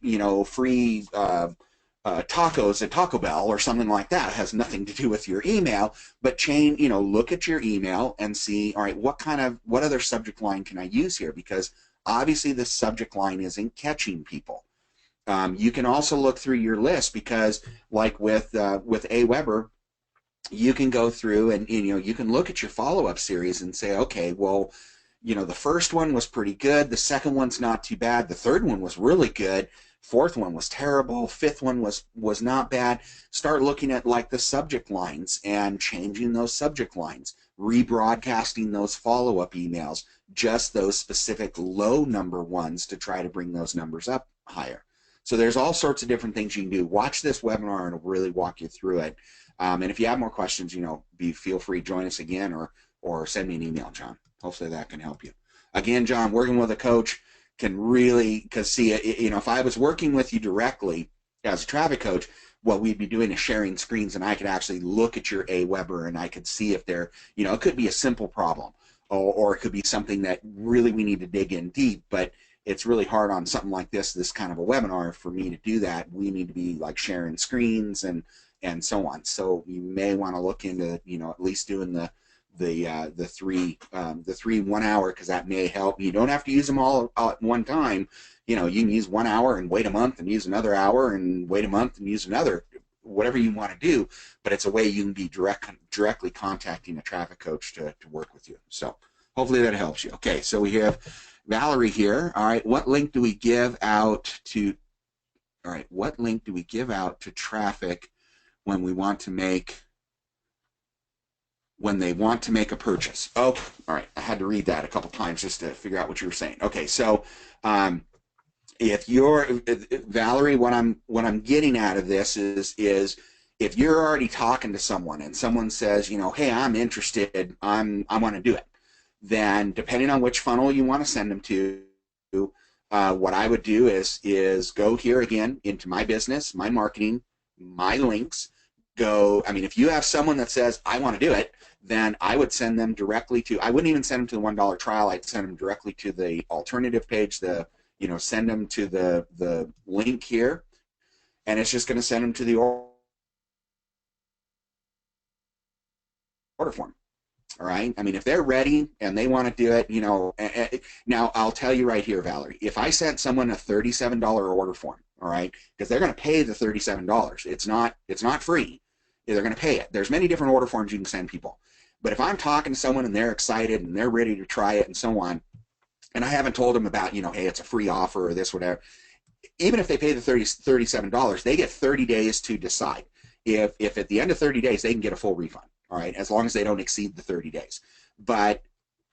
S1: tacos at Taco Bell or something like that. It has nothing to do with your email, but change, you know, look at your email and see, all right, what other subject line can I use here? Because obviously the subject line isn't catching people. You can also look through your list, because like with AWeber, you can go through and, you know, you can look at your follow-up series and say, okay, well, you know, the first one was pretty good, the second one's not too bad, the third one was really good, fourth one was terrible, fifth one was not bad. Start looking at like the subject lines and changing those subject lines, rebroadcasting those follow-up emails, just those specific low number ones to try to bring those numbers up higher. So there's all sorts of different things you can do. Watch this webinar and it'll really walk you through it. And if you have more questions, you know, feel free to join us again, or send me an email, John. Hopefully that can help you. Again, John, working with a coach can really, because see, you know, if I was working with you directly as a traffic coach, what we'd be doing is sharing screens, and I could actually look at your AWeber and I could see if there, you know, it could be a simple problem, or it could be something that really we need to dig in deep, but it's really hard on something like this kind of a webinar for me to do that. We need to be like sharing screens and so on. So you may want to look into, you know, at least doing the 3 1 hour, because that may help. You don't have to use them all at one time. You know, you can use 1 hour and wait a month and use another hour and wait a month and use another, whatever you want to do, but it's a way you can be directly contacting a traffic coach to work with you. So hopefully that helps you. Okay, so we have Valerie here. All right, what link do we give out to traffic when they want to make a purchase? Oh, all right. I had to read that a couple times just to figure out what you were saying. Okay, so if you're Valerie, what I'm getting out of this is if you're already talking to someone and someone says, you know, hey, I'm interested, I want to do it, then depending on which funnel you want to send them to, what I would do is go here again into my business, my marketing, my links. If you have someone that says, I want to do it, then I would send them directly to, I wouldn't even send them to the $1 trial, I'd send them directly to the alternative page, send them to the link here, and it's just going to send them to the order form. All right. I mean, if they're ready and they want to do it, you know, now I'll tell you right here, Valerie, if I sent someone a $37 order form, all right, because they're going to pay the $37. It's not free. They're going to pay it. There's many different order forms you can send people. But if I'm talking to someone and they're excited and they're ready to try it and so on, and I haven't told them about, you know, hey, it's a free offer or this, whatever, even if they pay the $37, they get 30 days to decide. If at the end of 30 days they can get a full refund. All right, as long as they don't exceed the 30 days. But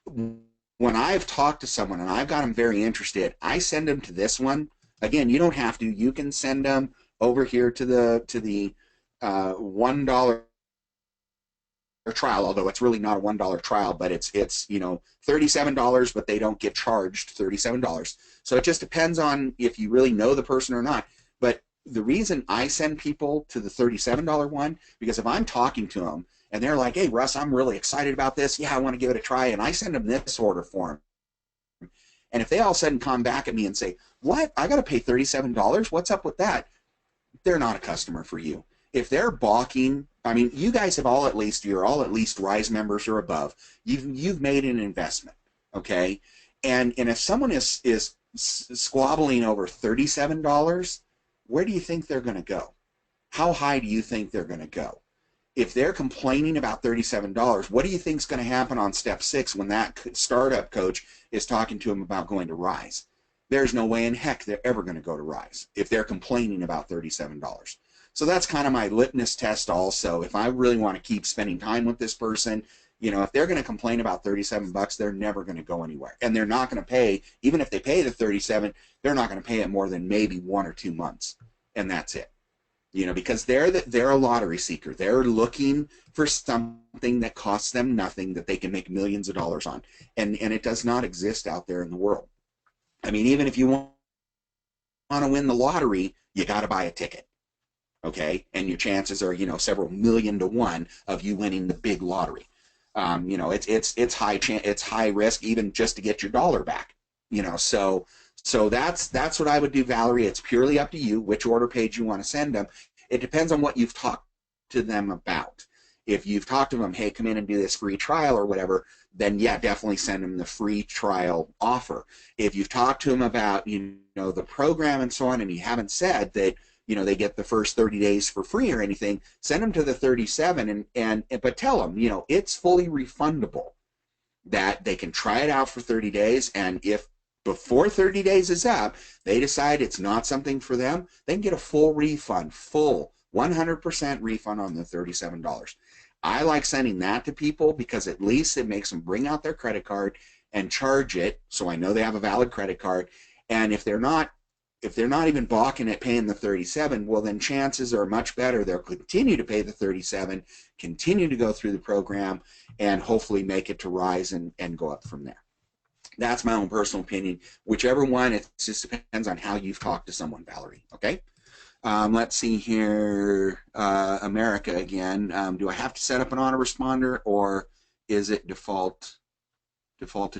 S1: when I've talked to someone and I've got them very interested, I send them to this one. Again, you don't have to. You can send them over here to the $1 trial, although it's really not a $1 trial, but it's you know, $37, but they don't get charged $37. So it just depends on if you really know the person or not. But the reason I send people to the $37 one, because if I'm talking to them and they're like, hey, Russ, I'm really excited about this. Yeah, I want to give it a try. And I send them this order form. And if they all of a sudden come back at me and say, what? I got to pay $37? What's up with that? They're not a customer for you. if they're balking, I mean, you guys have all at least, you're all at least Rise members or above. You've made an investment, okay? And if someone is squabbling over $37, where do you think they're going to go? How high do you think they're going to go? If they're complaining about $37, what do you think is going to happen on step 6 when that startup coach is talking to them about going to Rise? There's no way in heck they're ever going to go to Rise if they're complaining about $37. So that's kind of my litmus test also. If I really want to keep spending time with this person, you know, if they're going to complain about $37, they're never going to go anywhere. And they're not going to pay, even if they pay the $37, they're not going to pay it more than maybe 1 or 2 months. And that's it. You know, because they're a lottery seeker. They're looking for something that costs them nothing that they can make millions of dollars on. And it does not exist out there in the world. I mean, even if you want to win the lottery, you got to buy a ticket. Okay? And your chances are, you know, several million to 1 of you winning the big lottery. You know, it's high risk even just to get your dollar back. You know, so that's what I would do, Valerie. It's purely up to you which order page you want to send them. It depends on what you've talked to them about. If you've talked to them, hey, come in and do this free trial or whatever, then yeah, definitely send them the free trial offer. If you've talked to them about, you know, the program and so on, and you haven't said that, you know, they get the first 30 days for free or anything, send them to the 37 but tell them, you know, it's fully refundable, that they can try it out for 30 days, and if before 30 days is up, they decide it's not something for them, they can get a full refund, full 100% refund on the $37. I like sending that to people because at least it makes them bring out their credit card and charge it, so I know they have a valid credit card. And if they're not even balking at paying the 37, well, then chances are much better they'll continue to pay the 37, continue to go through the program, and hopefully make it to Rise and go up from there. That's my own personal opinion. Whichever one, it just depends on how you've talked to someone, Valerie. Okay? Let's see here. America again. Do I have to set up an autoresponder, or is it defaulted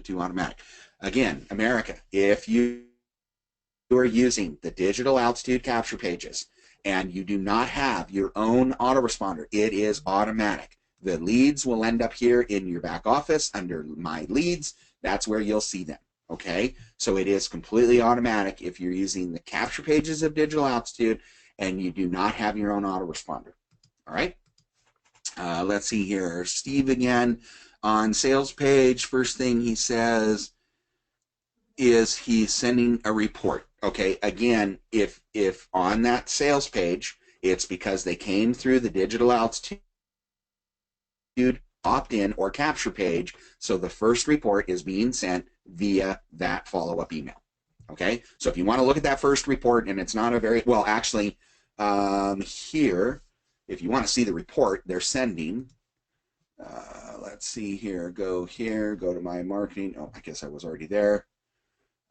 S1: to automatic? Again, America, if you are using the digital altitude capture pages and you do not have your own autoresponder, it is automatic. The leads will end up here in your back office under My Leads. That's where you'll see them. Okay, so it is completely automatic if you're using the capture pages of digital altitude and you do not have your own autoresponder. All right, let's see here. Steve again on sales page. First thing he says is he's sending a report. Okay, again, if on that sales page, it's because they came through the digital altitude opt-in or capture page, so the first report is being sent via that follow-up email. Okay, so if you want to look at that first report, and it's not a very, well, actually, here, if you want to see the report they're sending, let's see here, go to my marketing, oh, I guess I was already there,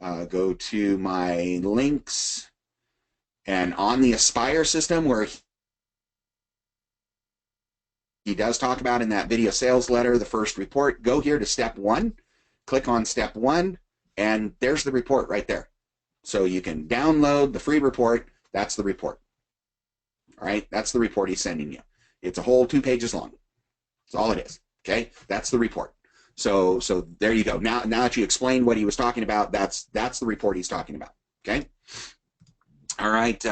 S1: go to my links, and on the Aspire system where he does talk about in that video sales letter, the first report, go here to step 1, click on step 1, and there's the report right there. So you can download the free report. That's the report. All right, that's the report he's sending you. It's a whole 2 pages long. That's all it is. Okay, that's the report. So there you go. Now that you explained what he was talking about, that's the report he's talking about. Okay. All right.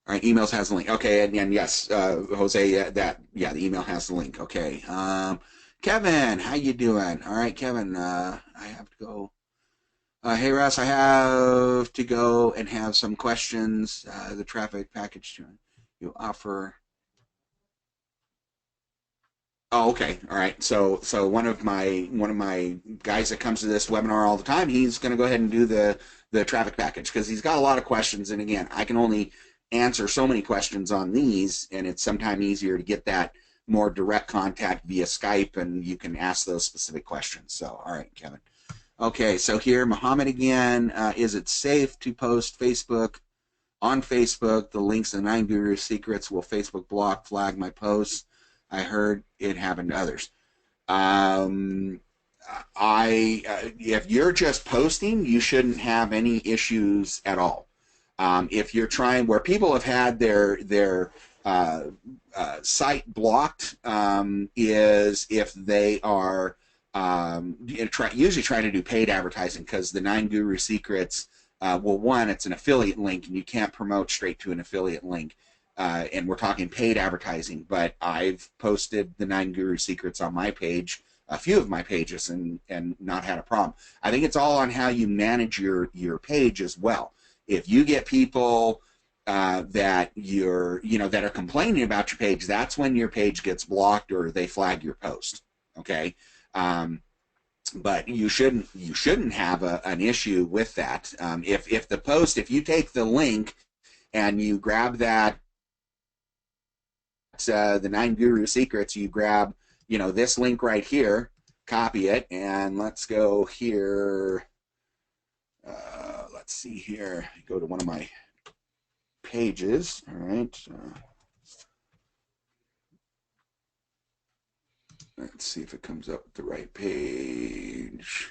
S1: All right, emails has the link. Okay, and yes, Jose, the email has the link. Okay, Kevin, how you doing? All right, Kevin, I have to go. Hey, Russ, I have to go and have some questions. The traffic package you offer. Oh, okay, all right. So one of my guys that comes to this webinar all the time, he's going to go ahead and do the traffic package because he's got a lot of questions, and again, I can only answer so many questions on these, and it's sometimes easier to get that more direct contact via Skype, and you can ask those specific questions. So, all right, Kevin. Okay, so here, Muhammad again, is it safe to post on Facebook the links to the 9 Guru Secrets? Will Facebook block, flag my posts? I heard it happened to others. If you're just posting, you shouldn't have any issues at all. If you're trying, where people have had their site blocked, is if they are usually trying to do paid advertising, because the 9 Guru Secrets, well, one, it's an affiliate link, and you can't promote straight to an affiliate link. And we're talking paid advertising, but I've posted the 9 Guru Secrets on my page, a few of my pages, and not had a problem. I think it's all on how you manage your page as well. If you get people that that are complaining about your page, that's when your page gets blocked or they flag your post. Okay, but you shouldn't have an issue with that. If the post, if you take the link and you grab that the 9 Guru Secrets, you grab this link right here, copy it, and let's go here. Let's see here. Go to one of my pages. All right. Let's see if it comes up with the right page.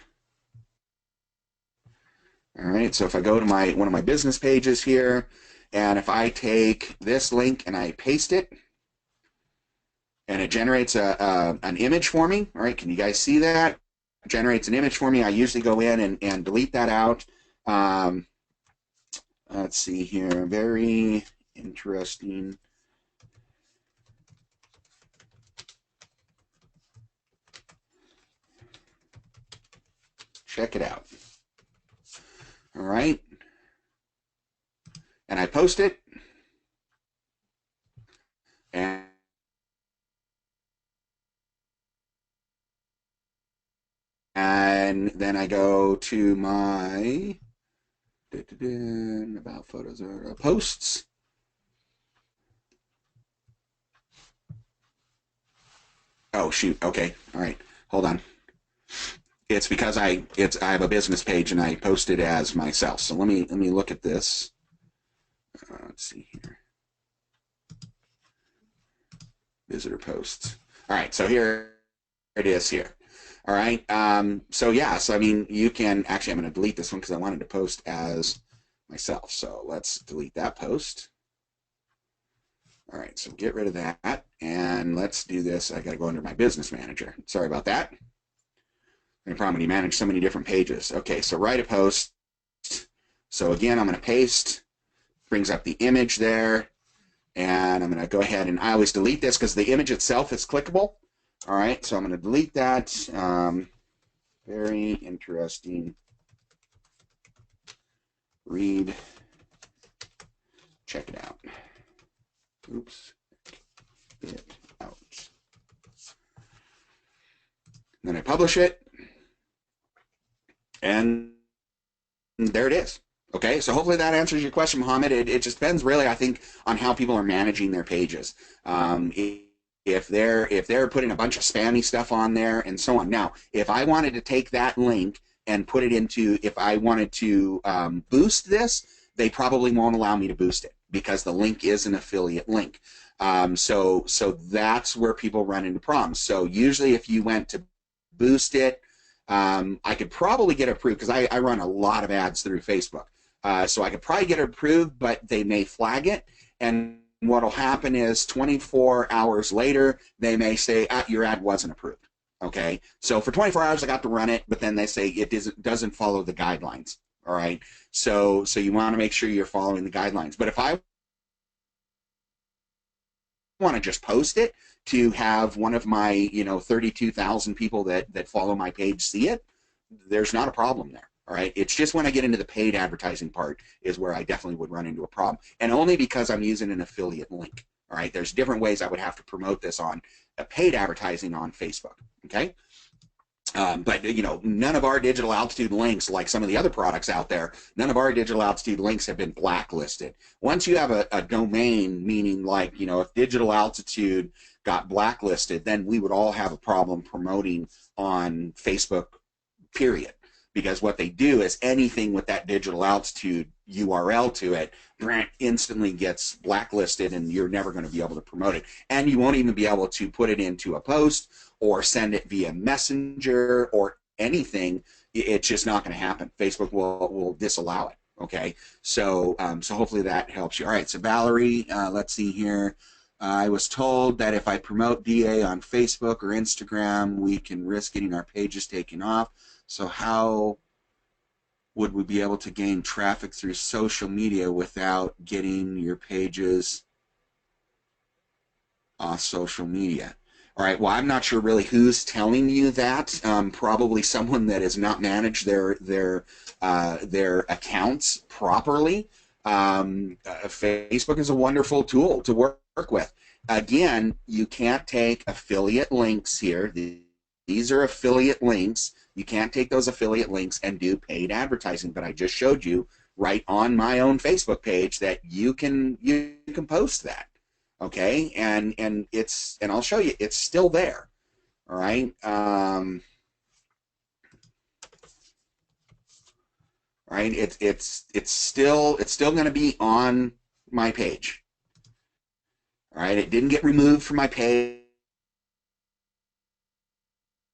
S1: All right. So if I go to one of my business pages here, and if I take this link and I paste it, and it generates an image for me. All right. Can you guys see that? It generates an image for me. I usually go in and delete that out. Let's see here. Very interesting. Check it out. All right. And I post it. And then I go to my about photos or posts. Oh shoot. Okay. All right. Hold on. It's because I have a business page and I post it as myself. So let me look at this. Let's see here. Visitor posts. All right. So here it is here. All right. So yeah. So I mean, you can actually. I'm going to delete this one because I wanted to post as myself. So let's delete that post. All right. So get rid of that, and let's do this. I got to go under my business manager. Sorry about that. No problem when you manage so many different pages. Okay. So write a post. So again, I'm going to paste. Brings up the image there, and I'm going to go ahead and I always delete this because the image itself is clickable. All right, so I'm going to delete that. Very interesting. Read. Check it out. Oops. It out. Then I publish it. And there it is. Okay, so hopefully that answers your question, Mohammed. It just depends really, I think, on how people are managing their pages. If they're putting a bunch of spammy stuff on there and so on. Now, if I wanted to take that link and put it into, if I wanted to boost this, they probably won't allow me to boost it because the link is an affiliate link. So that's where people run into problems. So usually if you went to boost it, I could probably get approved because I run a lot of ads through Facebook. So I could probably get it approved, but they may flag it. And what will happen is 24 hours later, they may say, your ad wasn't approved. Okay, so for 24 hours I got to run it, but then they say it doesn't follow the guidelines. All right, so you want to make sure you're following the guidelines. But if I want to just post it to have one of my 32,000 people that follow my page see it, there's not a problem there. All right, it's just when I get into the paid advertising part is where I definitely would run into a problem, and only because I'm using an affiliate link. All right, there's different ways I would have to promote this on a paid advertising on Facebook. Okay, but none of our digital altitude links, like some of the other products out there, none of our digital altitude links have been blacklisted. Once you have a domain, meaning like if digital altitude got blacklisted, then we would all have a problem promoting on Facebook, period. Because what they do is anything with that digital altitude URL to it instantly gets blacklisted, and you're never going to be able to promote it. And you won't even be able to put it into a post or send it via Messenger or anything. It's just not going to happen. Facebook will disallow it. Okay, so so hopefully that helps you. All right, so Valerie, let's see here. I was told that if I promote DA on Facebook or Instagram, we can risk getting our pages taken off. So how would we be able to gain traffic through social media without getting your pages off social media? All right, well, I'm not sure really who's telling you that. Probably someone that has not managed their accounts properly. Facebook is a wonderful tool to work with. Again, you can't take affiliate links here. These are affiliate links. You can't take those affiliate links and do paid advertising. But I just showed you right on my own Facebook page that you can post that. Okay, and I'll show you, it's still there. All right. Right. It's still going to be on my page. All right. It didn't get removed from my page.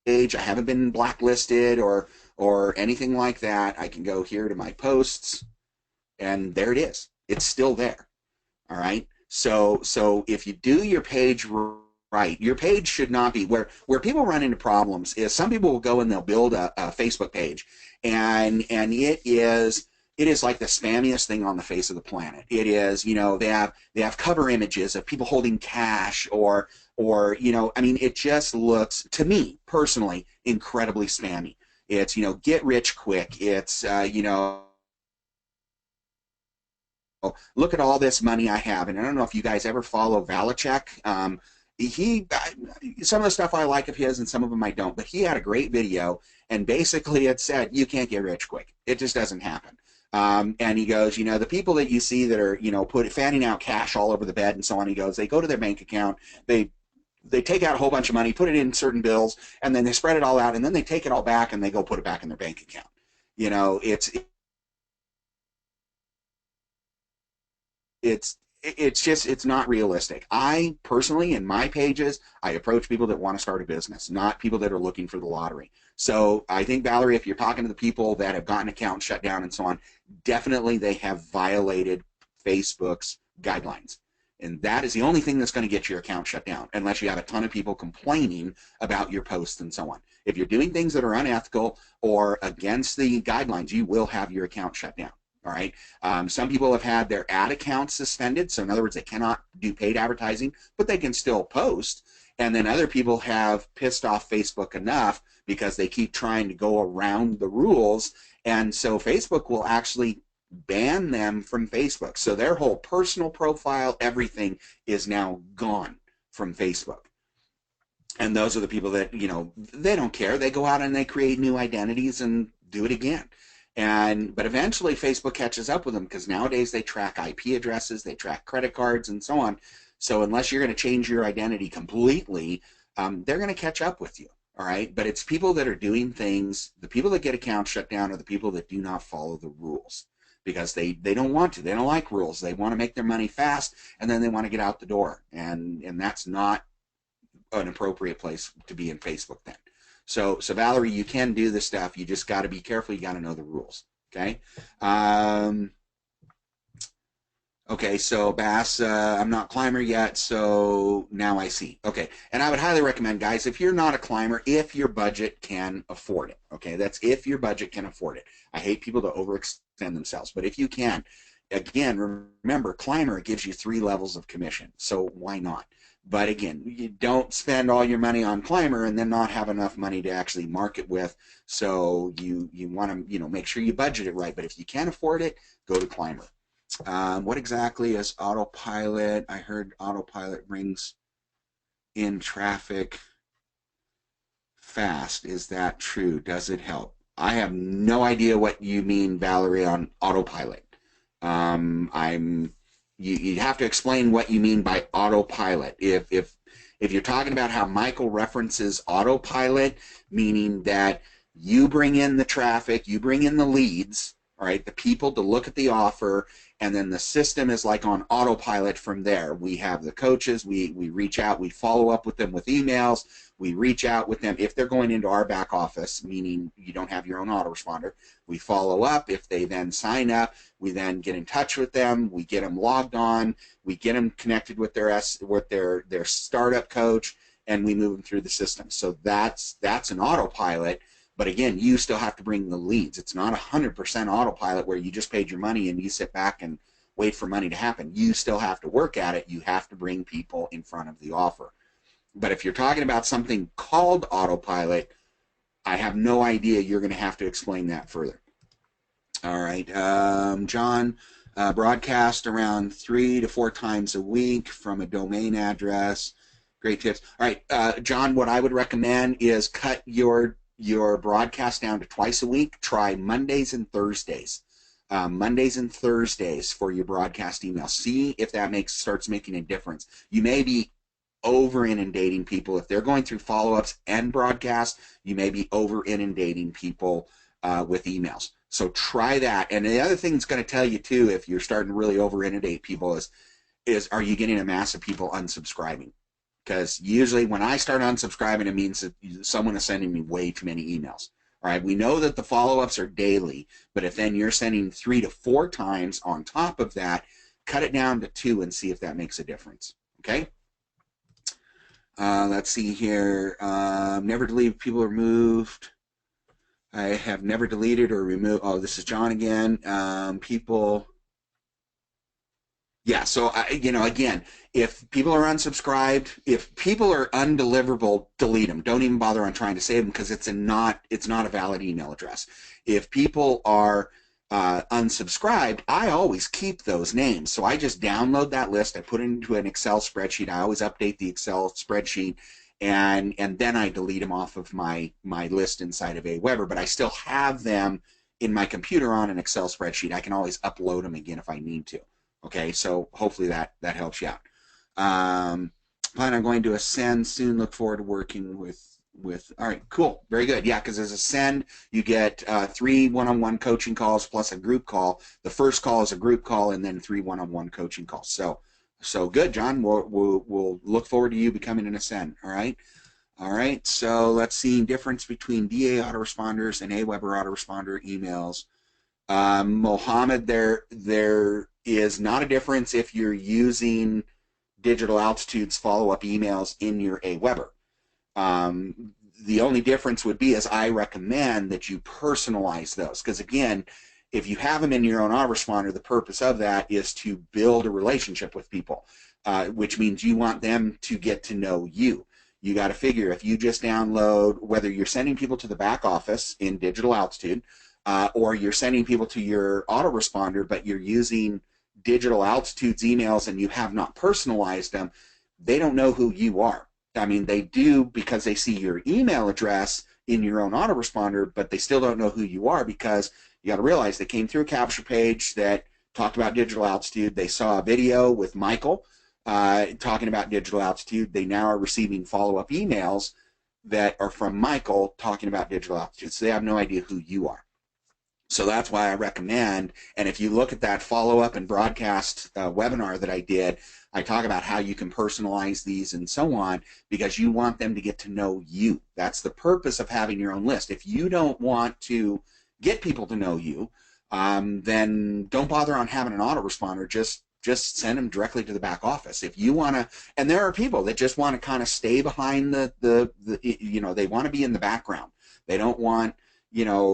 S1: I haven't been blacklisted or anything like that. I can go here to my posts, and there it is. It's still there. All right. So if you do your page right, your page should not be where people run into problems is some people will go and they'll build a Facebook page, and it is like the spammiest thing on the face of the planet. It is, they have cover images of people holding cash or I mean, it just looks, to me personally, incredibly spammy. It's, get rich quick. It's, look at all this money I have. And I don't know if you guys ever follow Valachek. Some of the stuff I like of his and some of them I don't, but he had a great video, and basically it said, you can't get rich quick. It just doesn't happen. And he goes, the people that you see that are, fanning out cash all over the bed and so on, he goes, they go to their bank account, they take out a whole bunch of money, put it in certain bills, and then they spread it all out, and then they take it all back and they go put it back in their bank account. It's not realistic. I personally, in my pages, I approach people that want to start a business, not people that are looking for the lottery. So I think, Valerie, if you're talking to the people that have gotten accounts shut down and so on, definitely they have violated Facebook's guidelines. And that is the only thing that's going to get your account shut down, unless you have a ton of people complaining about your posts and so on. If you're doing things that are unethical or against the guidelines, you will have your account shut down. All right. Some people have had their ad accounts suspended. So in other words, they cannot do paid advertising, but they can still post. And then other people have pissed off Facebook enough because they keep trying to go around the rules. And so Facebook will actually ban them from Facebook. So their whole personal profile, everything is now gone from Facebook. And those are the people that, they don't care. They go out and they create new identities and do it again. But eventually Facebook catches up with them, because nowadays they track IP addresses, they track credit cards, and so on. So unless you're going to change your identity completely, they're going to catch up with you. All right. But it's people that are doing things, the people that get accounts shut down are the people that do not follow the rules, because they don't want to. They don't like rules. They want to make their money fast, and then they want to get out the door. And that's not an appropriate place to be in Facebook then. So Valerie, you can do this stuff. You just got to be careful. You got to know the rules. Okay. Okay. So Bass, I'm not a climber yet. So now I see. Okay. And I would highly recommend, guys, if you're not a climber, if your budget can afford it. Okay. That's if your budget can afford it. I hate people to overextend themselves, but if you can, again, remember, climber gives you 3 levels of commission. So why not? But again, you don't spend all your money on climber and then not have enough money to actually market with. So you want to make sure you budget it right. But if you can't afford it, go to climber. What exactly is autopilot? I heard autopilot brings in traffic fast. Is that true? Does it help? I have no idea what you mean, Valerie, on autopilot. You have to explain what you mean by autopilot. If you're talking about how Michael references autopilot, meaning that you bring in the traffic, you bring in the leads, All right, the people to look at the offer, and then the system is like on autopilot from there. We have the coaches, we reach out, we follow up with them with emails, we reach out with them if they're going into our back office, meaning you don't have your own autoresponder. We follow up. If they then sign up, we then get in touch with them, we get them logged on, we get them connected with their startup coach, and we move them through the system. So that's an autopilot. But again, you still have to bring the leads. It's not 100% autopilot where you just paid your money and you sit back and wait for money to happen. You still have to work at it. You have to bring people in front of the offer. But if you're talking about something called autopilot, I have no idea. You're going to have to explain that further. All right, John, broadcast around 3 to 4 times a week from a domain address. Great tips. All right, John, what I would recommend is cut your broadcast down to twice a week. Try Mondays and Thursdays. Mondays and Thursdays for your broadcast email. See if that starts making a difference. You may be over inundating people. If they're going through follow-ups and broadcasts, you may be over inundating people with emails. So try that. And the other thing it's going to tell you too, if you're starting to really over inundate people, is are you getting a mass of people unsubscribing? Because usually when I start unsubscribing, it means that someone is sending me way too many emails. All right, we know that the follow-ups are daily, but if then you're sending 3 to 4 times on top of that, cut it down to 2 and see if that makes a difference. Okay? Let's see here. Never delete people removed. I have never deleted or removed. Oh, this is John again. People. Yeah, so again, if people are unsubscribed, if people are undeliverable, delete them. Don't even bother on trying to save them because it's not a valid email address. If people are unsubscribed, I always keep those names. So I just download that list, I put it into an Excel spreadsheet. I always update the Excel spreadsheet, and then I delete them off of my list inside of Aweber. But I still have them in my computer on an Excel spreadsheet. I can always upload them again if I need to. Okay, so hopefully that helps you out. Plan on going to Ascend soon. Look forward to working with. All right, cool, very good. Yeah, because as Ascend, you get 3 one-on-one coaching calls plus a group call. The first call is a group call, and then 3 one-on-one coaching calls. So good, John. We'll look forward to you becoming an Ascend. All right. All right. So let's see difference between DA autoresponders and Aweber autoresponder emails. Mohammed, there is not a difference if you're using Digital Altitude's follow-up emails in your Aweber. The only difference would be is I recommend that you personalize those, because again, if you have them in your own autoresponder, the purpose of that is to build a relationship with people, which means you want them to get to know you. You got to figure if you just download, whether you're sending people to the back office in Digital Altitude, or you're sending people to your autoresponder, but you're using Digital Altitude's emails and you have not personalized them, they don't know who you are. I mean, they do because they see your email address in your own autoresponder, but they still don't know who you are because you got to realize they came through a capture page that talked about Digital Altitude. They saw a video with Michael talking about Digital Altitude. They now are receiving follow-up emails that are from Michael talking about Digital Altitude. So they have no idea who you are. So that's why I recommend, and if you look at that follow-up and broadcast webinar that I did, I talk about how you can personalize these and so on, because you want them to get to know you. That's the purpose of having your own list. If you don't want to get people to know you, then don't bother on having an autoresponder. Just send them directly to the back office. If you want to, and there are people that just want to kind of stay behind the they want to be in the background. They don't want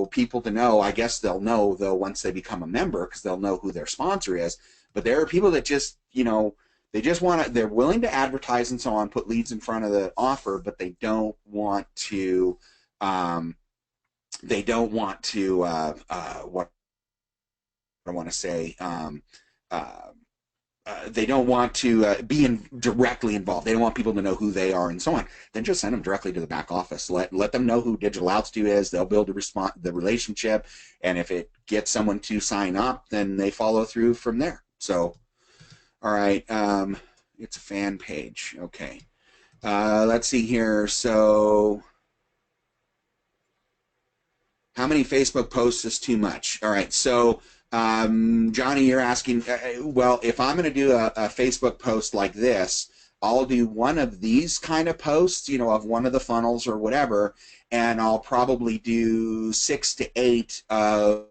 S1: people to know. I guess they'll know though once they become a member, because they'll know who their sponsor is. But there are people that just, they just want to, they're willing to advertise and so on, put leads in front of the offer, but they don't want to, what I want to say, they don't want to be directly involved. They don't want people to know who they are and so on. Then just send them directly to the back office. Let them know who Digital Altitude is. They'll build the relationship, and if it gets someone to sign up, then they follow through from there. So, all right, it's a fan page. Okay, let's see here. So, How many Facebook posts is too much? All right, so Johnny, you're asking, well, if I'm going to do a Facebook post like this, I'll do one of these kind of posts, you know, of one of the funnels or whatever, and I'll probably do 6 to 8 of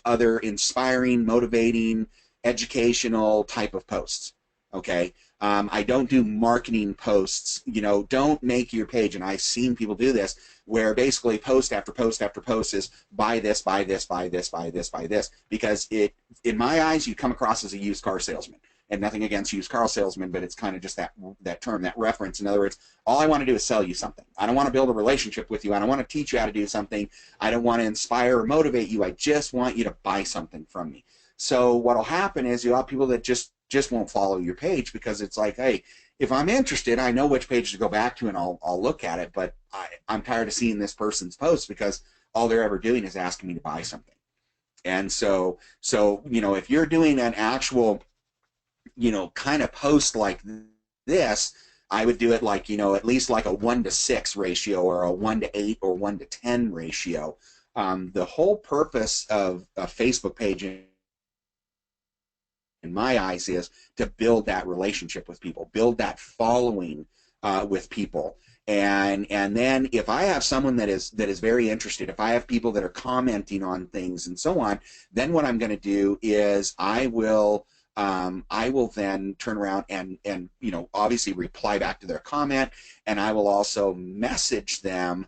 S1: other inspiring, motivating, educational type of posts. Okay. I don't do marketing posts. You know, don't make your page, and I've seen people do this, where basically post after post after post is buy this, buy this, buy this, buy this, buy this, because it, in my eyes, you come across as a used car salesman. And nothing against used car salesman, but it's kind of just that term, that reference. In other words, all I want to do is sell you something. I don't want to build a relationship with you. I don't want to teach you how to do something. I don't want to inspire or motivate you. I just want you to buy something from me. So what'll happen is you'll have people that just won't follow your page, because it's like, hey, if I'm interested, I know which page to go back to, and I'll look at it, but I'm tired of seeing this person's post because all they're ever doing is asking me to buy something. And so you know, if you're doing an actual, you know, kind of post like this, I would do it like, you know, at least like a 1-to-6 ratio, or a 1-to-8 or 1-to-10 ratio. The whole purpose of a Facebook page, in my eyes, is to build that relationship with people, build that following with people. And then if I have someone that is very interested, if I have people that are commenting on things and so on, then what I'm going to do is I will then turn around and you know, obviously reply back to their comment, and I will also message them,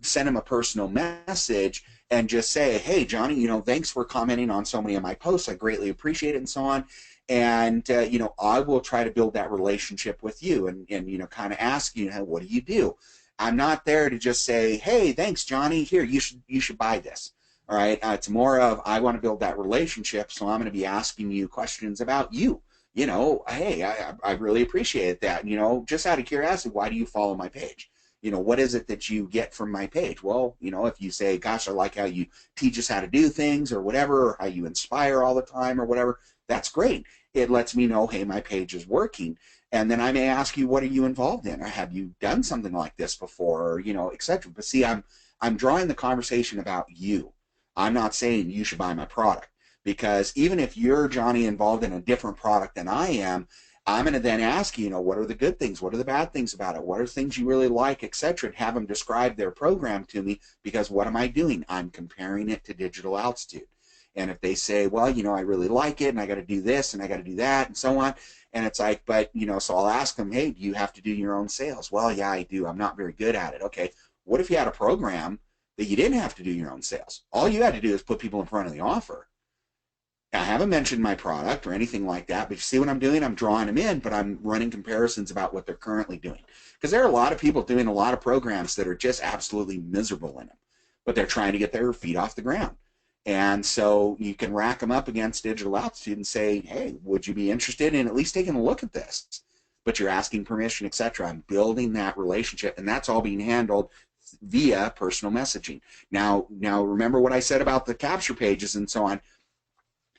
S1: send them a personal message, and just say, hey, Johnny, you know, thanks for commenting on so many of my posts. I greatly appreciate it, and so on. And you know, I will try to build that relationship with you, and you know, kind of ask you, know, what do you do? I'm not there to just say, hey, thanks, Johnny. Here, you should buy this. All right, it's more of, I want to build that relationship, so I'm going to be asking you questions about you. You know, hey, I really appreciate that. You know, just out of curiosity, why do you follow my page? You know, what is it that you get from my page? Well, you know, if you say, gosh, I like how you teach us how to do things or whatever, or how you inspire all the time or whatever, that's great. It lets me know, hey, my page is working. And then I may ask you, what are you involved in? Or have you done something like this before? Or, you know, etc. But see, I'm drawing the conversation about you. I'm not saying you should buy my product, because even if you're, Johnny, involved in a different product than I am, I'm going to then ask you, you know, what are the good things? What are the bad things about it? What are things you really like, etc. And have them describe their program to me, because what am I doing? I'm comparing it to Digital Altitude. And if they say, well, you know, I really like it, and I got to do this, and I got to do that, and so on, and it's like, but, you know, so I'll ask them, hey, do you have to do your own sales? Well, yeah, I do. I'm not very good at it. Okay, what if you had a program that you didn't have to do your own sales? All you had to do is put people in front of the offer. I haven't mentioned my product or anything like that, but you see what I'm doing? I'm drawing them in, but I'm running comparisons about what they're currently doing. Because there are a lot of people doing a lot of programs that are just absolutely miserable in them, but they're trying to get their feet off the ground. And so you can rack them up against Digital Altitude and say, hey, would you be interested in at least taking a look at this? But you're asking permission, etc. I'm building that relationship, and that's all being handled via personal messaging. Now remember what I said about the capture pages and so on.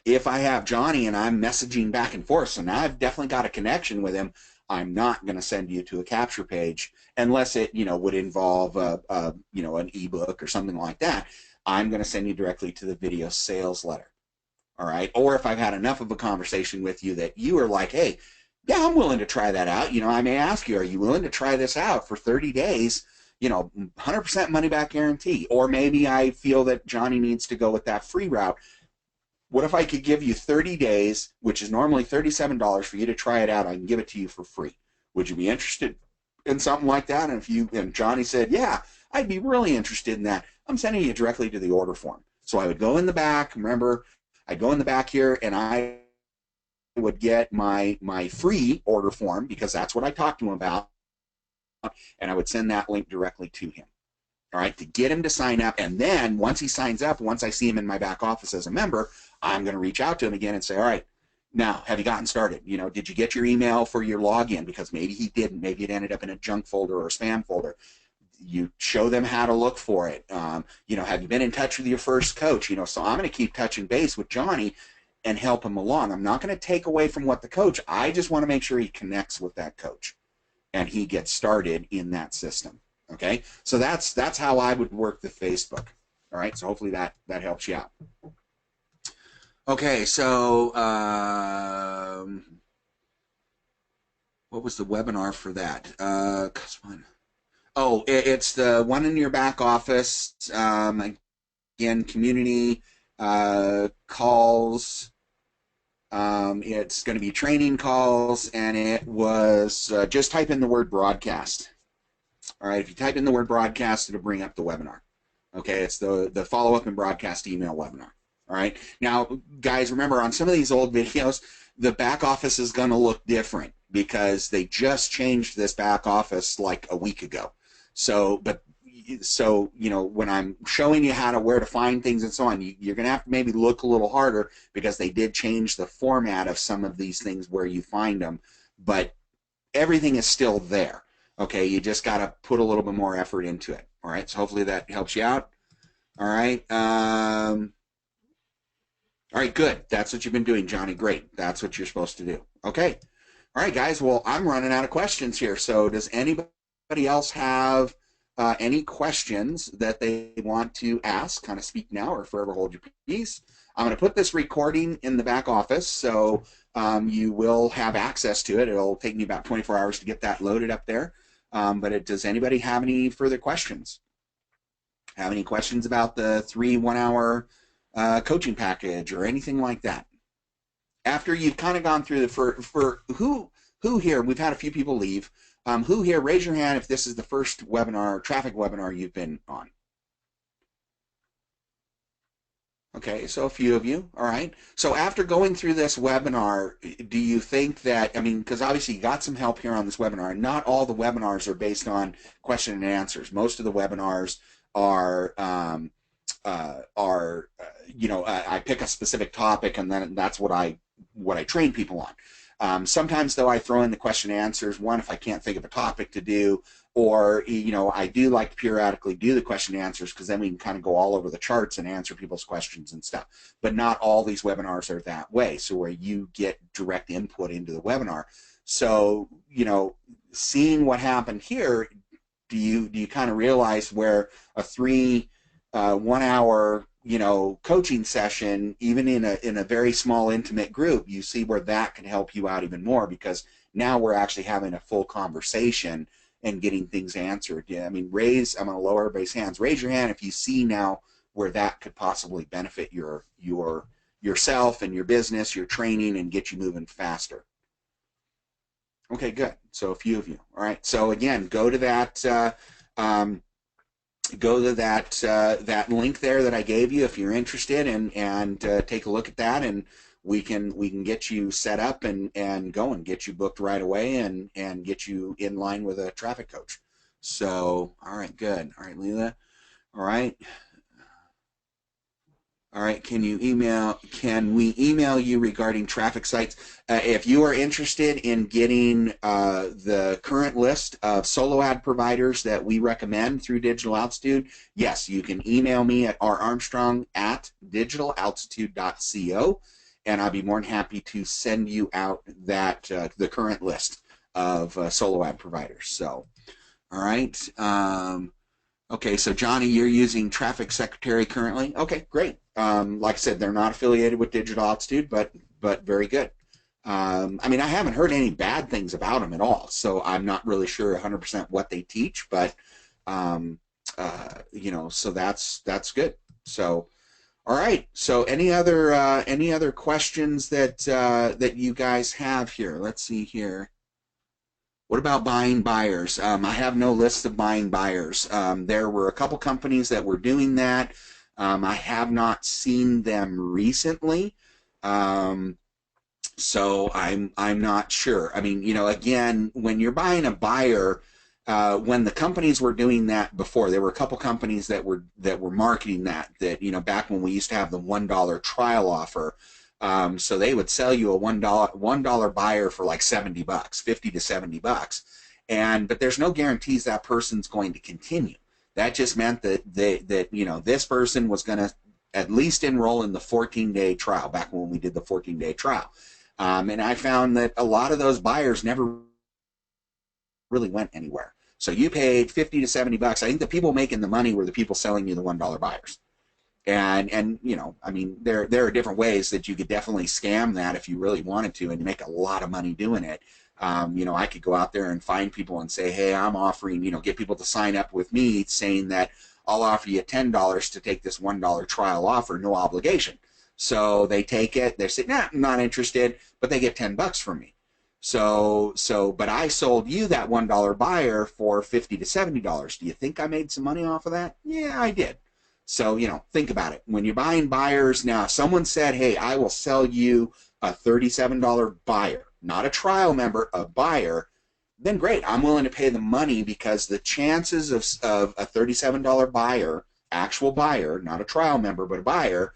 S1: If I have Johnny and I'm messaging back and forth, so now I've definitely got a connection with him, I'm not going to send you to a capture page unless it, you know, would involve you know, an ebook or something like that. I'm going to send you directly to the video sales letter. All right. Or if I've had enough of a conversation with you that you are like, hey, yeah, I'm willing to try that out. You know, I may ask you, are you willing to try this out for 30 days? You know, 100% money back guarantee. Or maybe I feel that Johnny needs to go with that free route. What if I could give you 30 days, which is normally $37 for you to try it out? I can give it to you for free. Would you be interested in something like that? And Johnny said, yeah, I'd be really interested in that. I'm sending you directly to the order form. So I would go in the back. Remember, I'd go in the back here, and I would get my free order form, because that's what I talked to him about, and I would send that link directly to him. All right, to get him to sign up. And then once he signs up, once I see him in my back office as a member, I'm going to reach out to him again and say, all right, now, have you gotten started? You know, did you get your email for your login? Because maybe he didn't. Maybe it ended up in a junk folder or a spam folder. You show them how to look for it. You know, have you been in touch with your first coach? You know, so I'm going to keep touching base with Johnny and help him along. I'm not going to take away from what the coach. I just want to make sure he connects with that coach and he gets started in that system. Okay, so that's how I would work the Facebook. All right, so hopefully that helps you out. Okay, so what was the webinar for that? Oh, it's the one in your back office. Again, community calls. It's going to be training calls, and it was just type in the word broadcast. All right, if you type in the word broadcast, it'll bring up the webinar. Okay, it's the follow-up and broadcast email webinar. All right, now, guys, remember on some of these old videos, the back office is going to look different because they just changed this back office like a week ago. So, you know, when I'm showing you where to find things and so on, you're going to have to maybe look a little harder because they did change the format of some of these things where you find them, but everything is still there. Okay, you just got to put a little bit more effort into it. All right, so hopefully that helps you out. All right. All right, good. That's what you've been doing, Johnny. Great. That's what you're supposed to do. Okay. All right, guys. Well, I'm running out of questions here. So does anybody else have any questions that they want to ask? Kind of speak now or forever hold your peace. I'm going to put this recording in the back office, so you will have access to it. It'll take me about 24 hours to get that loaded up there. But does anybody have any further questions? Have any questions about the 3 1-hour coaching package or anything like that? After you've kind of gone through the for who here, we've had a few people leave. Who here, raise your hand if this is the first webinar, traffic webinar you've been on. Okay, so a few of you, all right. So after going through this webinar, do you think that, I mean, because obviously you got some help here on this webinar, and not all the webinars are based on question and answers. Most of the webinars are, you know, I pick a specific topic and then that's what I train people on. Sometimes, though, I throw in the question and answers, one, if I can't think of a topic to do, or, you know, I do like to periodically do the question and answers because then we can kind of go all over the charts and answer people's questions and stuff. But not all these webinars are that way, so where you get direct input into the webinar. So, you know, seeing what happened here, do you kind of realize where a 3 1-hour, you know, coaching session, even in a very small intimate group, you see where that can help you out even more, because now we're actually having a full conversation and getting things answered. Yeah, I mean, I'm going to lower everybody's hands. Raise your hand if you see now where that could possibly benefit yourself and your business, your training, and get you moving faster. Okay, good. So a few of you. All right. So again, go to that that link there that I gave you if you're interested, and take a look at that, and we can get you set up and go and get you booked right away and get you in line with a traffic coach. So, all right, good. All right, Leela. All right. All right, can we email you regarding traffic sites? If you are interested in getting the current list of solo ad providers that we recommend through Digital Altitude, yes, you can email me at rarmstrong@digitalaltitude.co, and I'll be more than happy to send you out that the current list of solo ad providers. So, all right. Okay, so Johnny, you're using Traffic Secretary currently. Okay, great. Like I said, they're not affiliated with Digital Altitude, but very good. I mean, I haven't heard any bad things about them at all, so I'm not really sure 100% what they teach, but you know, so that's good. So, all right. So, any other questions that you guys have here? Let's see here. What about buying buyers? I have no list of buying buyers. There were a couple companies that were doing that. I have not seen them recently, so I'm not sure. I mean, you know, again, when you're buying a buyer, when the companies were doing that before, there were a couple companies that were marketing that, you know, back when we used to have the $1 trial offer. So they would sell you a $1 buyer for like $70, $50 to $70, but there's no guarantees that person's going to continue. That just meant that you know, this person was going to at least enroll in the 14-day trial back when we did the 14-day trial, and I found that a lot of those buyers never really went anywhere. So you paid 50 to 70 bucks. I think the people making the money were the people selling you the $1 buyers. And you know, I mean, there are different ways that you could definitely scam that if you really wanted to, and you make a lot of money doing it. You know, I could go out there and find people and say, hey, I'm offering, you know, get people to sign up with me saying that I'll offer you $10 to take this $1 trial offer, no obligation. So they take it, they say, nah, I'm not interested, but they get 10 bucks from me. But I sold you that $1 buyer for $50 to $70. Do you think I made some money off of that? Yeah, I did. So, you know, think about it. When you're buying buyers, now, if someone said, hey, I will sell you a $37 buyer, not a trial member, a buyer, then great. I'm willing to pay the money because the chances of a $37 buyer, actual buyer, not a trial member, but a buyer,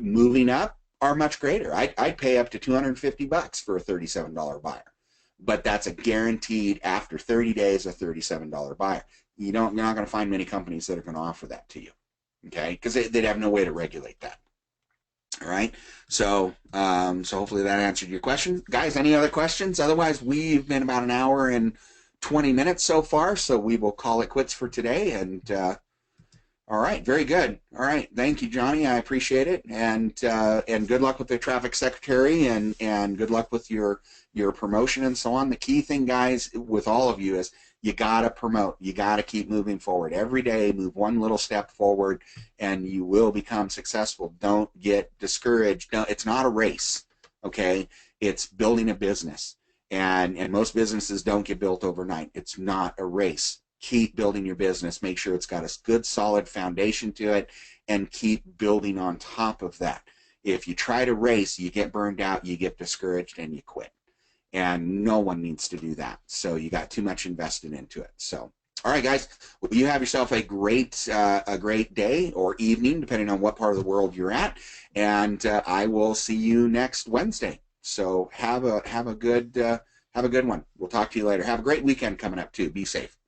S1: moving up are much greater. I'd pay up to 250 bucks for a $37 buyer. But that's a guaranteed, after 30 days, a $37 buyer. You're not going to find many companies that are going to offer that to you. Okay, because they'd have no way to regulate that. All right, so hopefully that answered your question, guys. Any other questions? Otherwise, we've been about an hour and 20 minutes so far, so we will call it quits for today. And all right, very good. All right, thank you, Johnny. I appreciate it, and good luck with the traffic secretary, and good luck with your promotion and so on. The key thing, guys, with all of you is you got to promote. You got to keep moving forward. Every day, move one little step forward, and you will become successful. Don't get discouraged. No, it's not a race, okay? It's building a business, and most businesses don't get built overnight. It's not a race. Keep building your business. Make sure it's got a good, solid foundation to it, and keep building on top of that. If you try to race, you get burned out, you get discouraged, and you quit. And no one needs to do that. So you got too much invested into it. So, all right, guys, well, you have yourself a great day or evening, depending on what part of the world you're at. And I will see you next Wednesday. So have a good one. We'll talk to you later. Have a great weekend coming up too. Be safe.